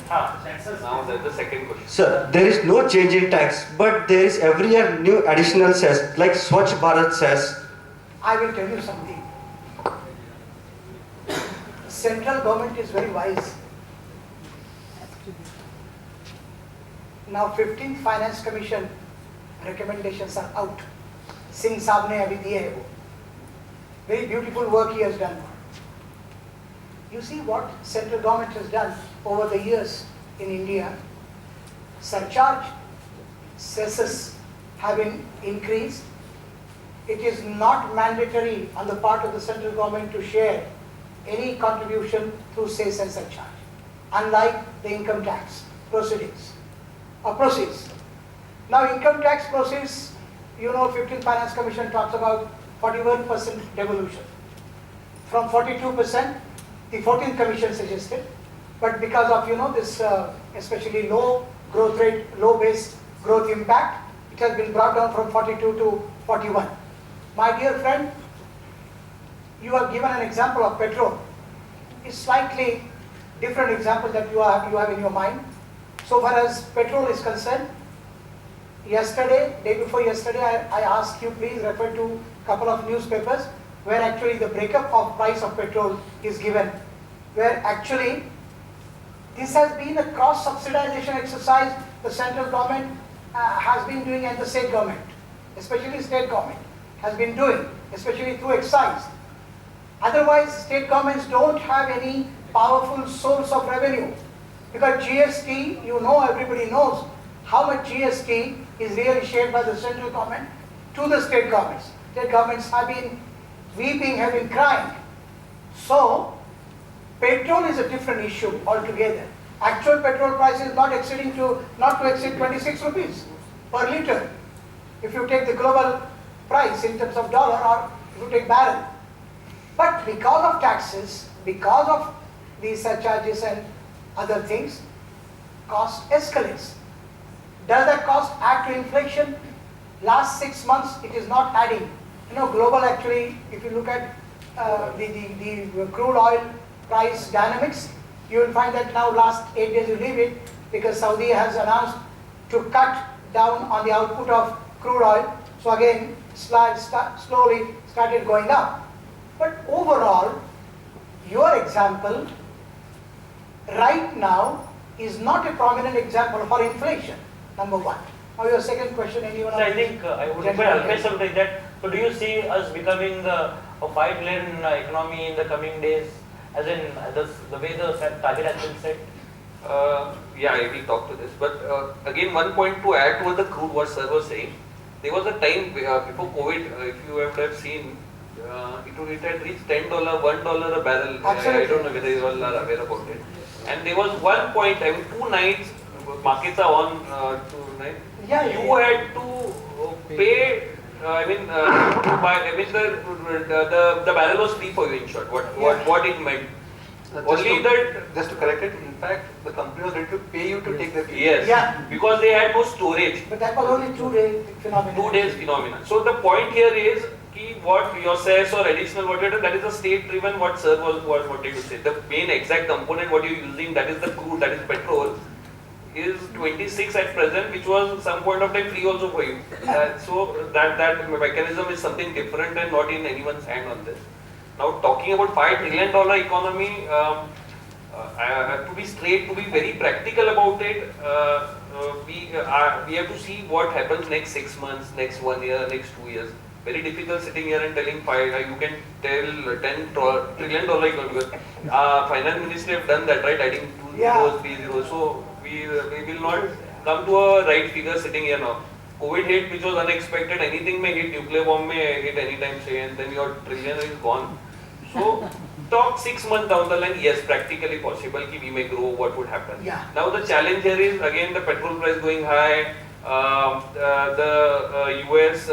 Now that's the second question. Sir, there is no change in tax, but there is every year new additional cess like Swachh Bharat cess. I will tell you something. Central government is very wise. Now 15th Finance Commission recommendations are out. Singh साहब ने अभी दिए हैं वो. Very beautiful work he has done. You see what central government has done over the years in India. Surcharge cesses have been increased. It is not mandatory on the part of the central government to share any contribution through cess and surcharge, unlike the income tax proceeds. Now income tax proceeds, you know, 15th Finance Commission talks about 41% devolution. From 42%, the 14th Commission suggested, but because of, you know, this especially low growth rate, low base growth impact, it has been brought down from 42 to 41. My dear friend, you have given an example of petrol. It's slightly different example that you have in your mind. So far as petrol is concerned, day before yesterday, I asked you please refer to a couple of newspapers where actually the breakup of price of petrol is given, where actually this has been a cross-subsidization exercise the central government has been doing and the state government, especially state government, has been doing, especially through excise. Otherwise, state governments don't have any powerful source of revenue. Because GST, you know, everybody knows how much GST is really shared by the central government to the state governments. State governments have been weeping, have been crying. So, petrol is a different issue altogether. Actual petrol price is not to exceed 26 rupees per litre. If you take the global price in terms of dollar or if you take barrel. But because of taxes, because of these surcharges and other things, cost escalates. Does that cost add to inflation? Last 6 months, it is not adding. You know, global actually, if you look at the crude oil price dynamics, you will find that now last 8 days you leave it because Saudi has announced to cut down on the output of crude oil. So again, slowly started going up. But overall, your example right now is not a prominent example for inflation, number one. Now your second question, anyone? So I think I would require Alpesh to take that. So do you see us becoming a 5 trillion economy in the coming days, as in the way the target has been set? Yeah, I will talk to this. But again, one point to add to what the crude what sir was saying. There was a time before COVID, if you have seen, it had reached $10, $1 a barrel. I don't know whether you all are aware about it. And there was one point, I mean, 2 nights, markets are on tonight. Yeah, you had to pay. The barrel was free for you in short. What it meant. Just to correct it, in fact, the company was ready to pay you to take the case. Yes, because they had no storage. But that was only 2 days phenomenon. 2 days phenomenon. So the point here is what your cess or additional whatever, that is a state driven what sir was wanting to say. The main exact component what you're using, that is the crude, that is petrol, is 26 at present, which was some point of time free also for you. So that mechanism is something different and not in anyone's hand on this. Now talking about $5 trillion economy, To be straight, to be very practical about it, we have to see what happens next 6 months, next 1 year, next 2 years. Very difficult sitting here and telling you can tell $10 trillion because finance ministry have done that, right? Adding 2 zeros, 3 zeros. So we will not come to a right figure sitting here now. COVID hit, which was unexpected. Anything may hit, nuclear bomb may hit anytime, say, and then your trillion is gone. So talk 6 months down the line, yes, practically possible ki we may grow, what would happen. Now the challenge here is again the petrol price going high, the US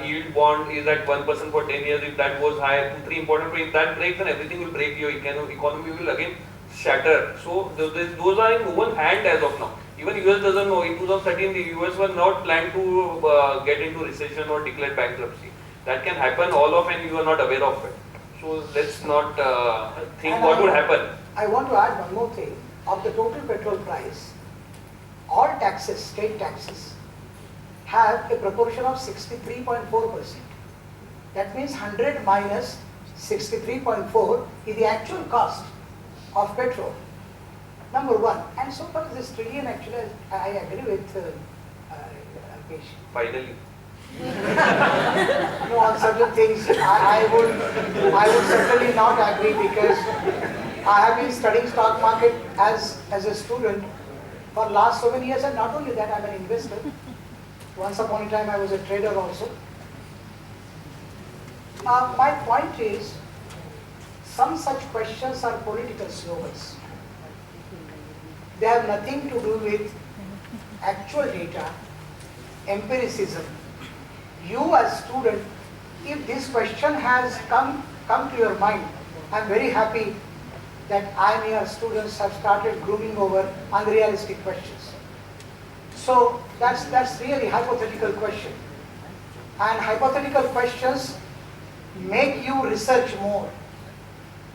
yield bond is at 1% for 10 years, if that goes high, 2-3 important points, if that breaks then everything will break, your economy will again shatter. So those are in no one's hand as of now. Even US doesn't know. In 2013 the US were not planned to get into recession or declare bankruptcy. That can happen all of and you are not aware of it. So let's not think what would happen. I want to add one more thing. Of the total petrol price, all taxes, state taxes, have a proportion of 63.4%. That means 100 minus 63.4 is the actual cost of petrol. Number one. And so far this trillion, actually, I agree with Alpesh. Finally. No, on certain things I would certainly not agree, because I have been studying stock market as a student for last so many years, and not only that, I'm an investor. Once upon a time I was a trader also. My point is, some such questions are political slogans. They have nothing to do with actual data, empiricism. You as student, if this question has come to your mind, I'm very happy that I and your students have started grooming over unrealistic questions. So that's really hypothetical question. And hypothetical questions make you research more.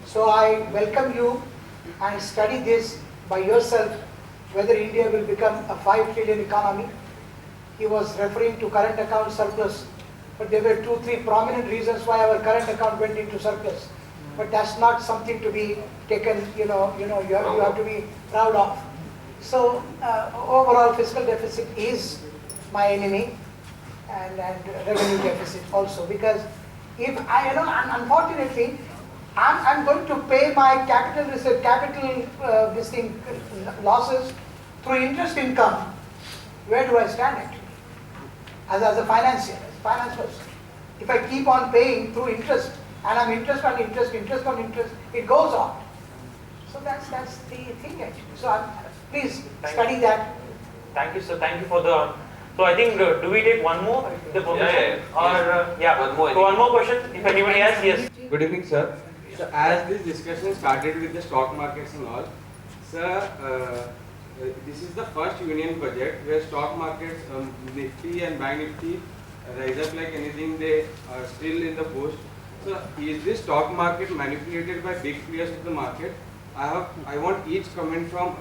So I welcome you and study this by yourself, whether India will become a 5 trillion economy. He was referring to current account surplus, but there were 2-3 prominent reasons why our current account went into surplus. But that's not something to be taken, you have to be proud of. So overall fiscal deficit is my enemy, and revenue deficit also, because if unfortunately, I'm going to pay my capital losses through interest income. Where do I stand actually? As a financier, as a finance person. If I keep on paying through interest, and I'm interest on interest, it goes on. So that's the thing actually. So please study that. Thank you, sir. Thank you for the. So I think do we take one more? The permission? One more. So one more question. If anybody has, yes. Good evening, sir. So as this discussion started with the stock markets and all, sir, this is the first union budget where stock markets, Nifty and Bank Nifty rise up like anything. They are still in the post. So is this stock market manipulated by big players of the market? I want each comment from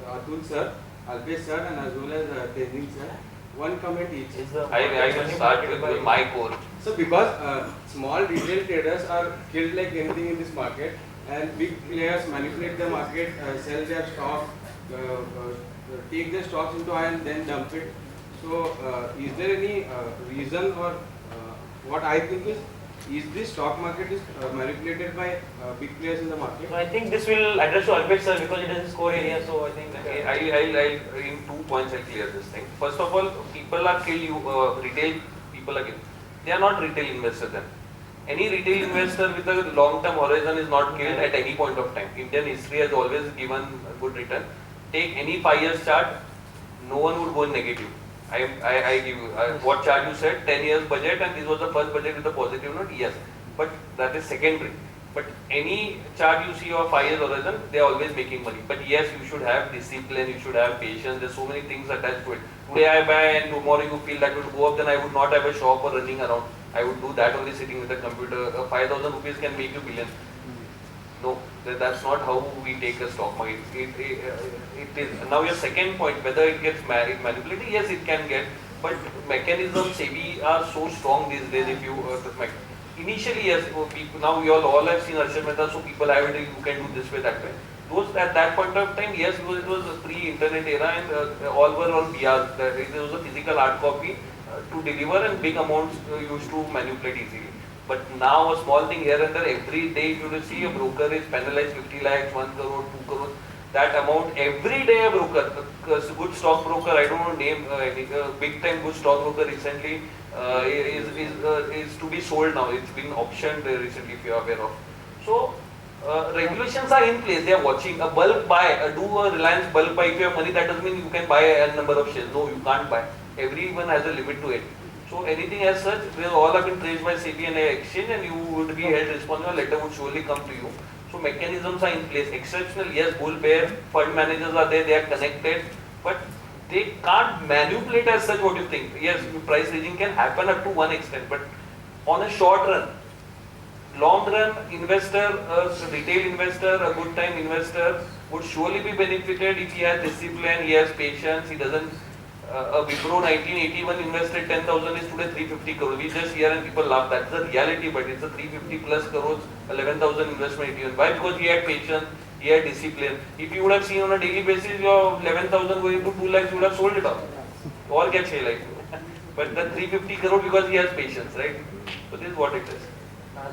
Atul sir, Alpesh sir, and as well as Tenzing sir. One comment each. I will start with my core. So because small retail traders are killed like anything in this market, and big players manipulate the market, sell their stock, take their stocks into oil and then dump it. So is there any reason, or what I think is this stock market is manipulated by big players in the market? So I think this will address to Alpesh sir because it is his core area. So I think I'll in 2 points I'll clear this thing. First of all, people are retail people are killed. They are not retail investors then. Any retail investor with a long-term horizon is not killed at any point of time. Indian history has always given a good return. Take any 5 years chart, no one would go in negative. I give you what chart you said, 10 years budget, and this was the first budget with a positive note, yes. But that is secondary. But any chart you see of 5 years horizon, they are always making money. But yes, you should have discipline, you should have patience, there's so many things attached to it. Today I buy and tomorrow you feel that will go up, then I would not have a shop or running around. I would do that only sitting with a computer. 5,000 rupees can make you billion. No, that's not how we take a stock market. It is. Now your second point, whether it gets manipulated, yes it can get, but mechanisms SEBI are so strong these days. If you initially yes, now you all have seen Arshad Mehta, so people have it, you can do this way, that way. those at that point of time, yes, it was a pre-internet era, and all were on BRs. There was a physical hard copy to deliver, and big amounts used to manipulate easily. But now a small thing here and there, every day you will see a broker is penalized 50 lakhs, 1 crore, 2 crore. That amount every day a broker, a good stock broker, I don't know name any big time good stock broker recently is to be sold now. It's been auctioned recently, if you are aware of. So regulations are in place. They are watching. A bulk buy, do a Reliance bulk buy. If you have money, that doesn't mean you can buy a number of shares. No, you can't buy. Everyone has a limit to it. So anything as such, they all have been traced by SEBI and exchange, and you would be held responsible. Letter would surely come to you. So mechanisms are in place. Exceptional, yes, bull bear, fund managers are there, they are connected, but they can't manipulate as such. What you think? Yes, price ranging can happen up to one extent, but on a short run, long run, investor, a retail investor, a good time investor would surely be benefited if he has discipline, he has patience, he doesn't. A Wipro 1981 invested 10,000 is today 350 crores. We just hear and people laugh. That's the reality, but it's a 350 plus crores, 11,000 investment even. Why? Because he had patience, he had discipline. If you would have seen on a daily basis your 11,000 going to 2 lakhs, you would have sold it off. All get say like. But the 350 crore because he has patience, right? So this is what it is.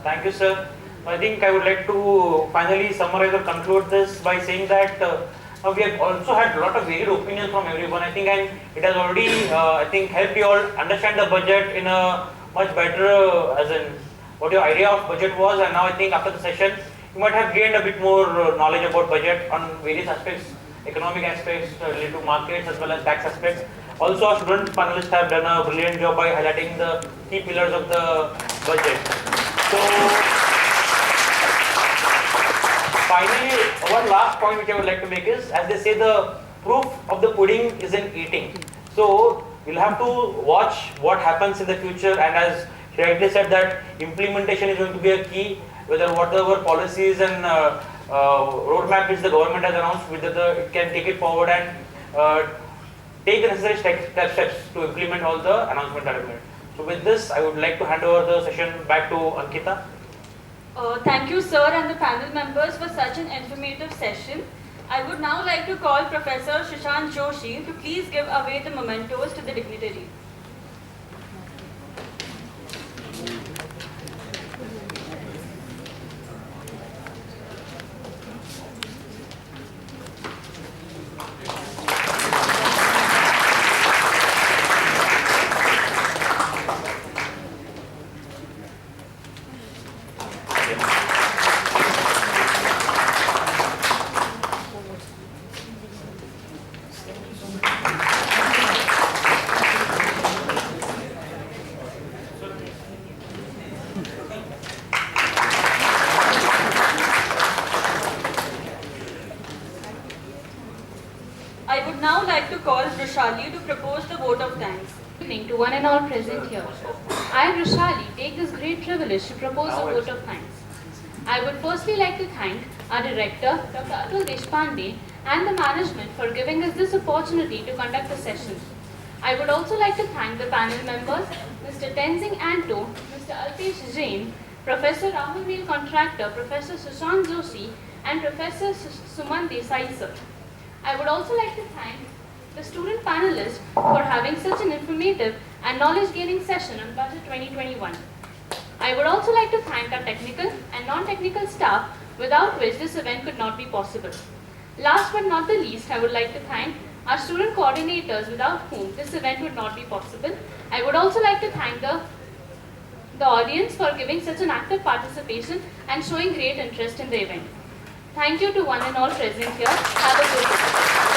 Thank you, sir. I think I would like to finally summarize or conclude this by saying that we have also had a lot of varied opinions from everyone. I think, and it has already, I think, helped you all understand the budget in a much better, as in what your idea of budget was. And now I think after the session, you might have gained a bit more knowledge about budget on various aspects, economic aspects related to markets as well as tax aspects. Also, our student panelists have done a brilliant job by highlighting the key pillars of the budget. So, finally, one last point which I would like to make is, as they say, the proof of the pudding is in eating. So, we'll have to watch what happens in the future, and as she rightly said that implementation is going to be a key, whether whatever policies and roadmap which the government has announced, whether it can take it forward and take the necessary steps to implement all the announcement that are made. So with this, I would like to hand over the session back to Ankita. Thank you, sir, and the panel members for such an informative session. I would now like to call Professor Shashank Joshi to please give away the mementos to the dignitary. I would now like to call Rushali to propose the vote of thanks. Good evening to one and all present here. I, Rushali, take this great privilege to propose a vote of thanks. I would firstly like to thank our director, Dr. Atul Deshpande, and the management for giving us this opportunity to conduct the session. I would also like to thank the panel members, Mr. Tenzing Anto, Mr. Alpesh Jain, Professor Rahul Veer Contractor, Professor Shashank Joshi, and Professor Suman Desai sir. I would also like to thank the student panelists for having such an informative and knowledge-gaining session on Budget 2021. I would also like to thank our technical and non-technical staff, without which this event could not be possible. Last but not the least, I would like to thank our student coordinators, without whom this event would not be possible. I would also like to thank the audience for giving such an active participation and showing great interest in the event. Thank you to one and all present here. Have a good day.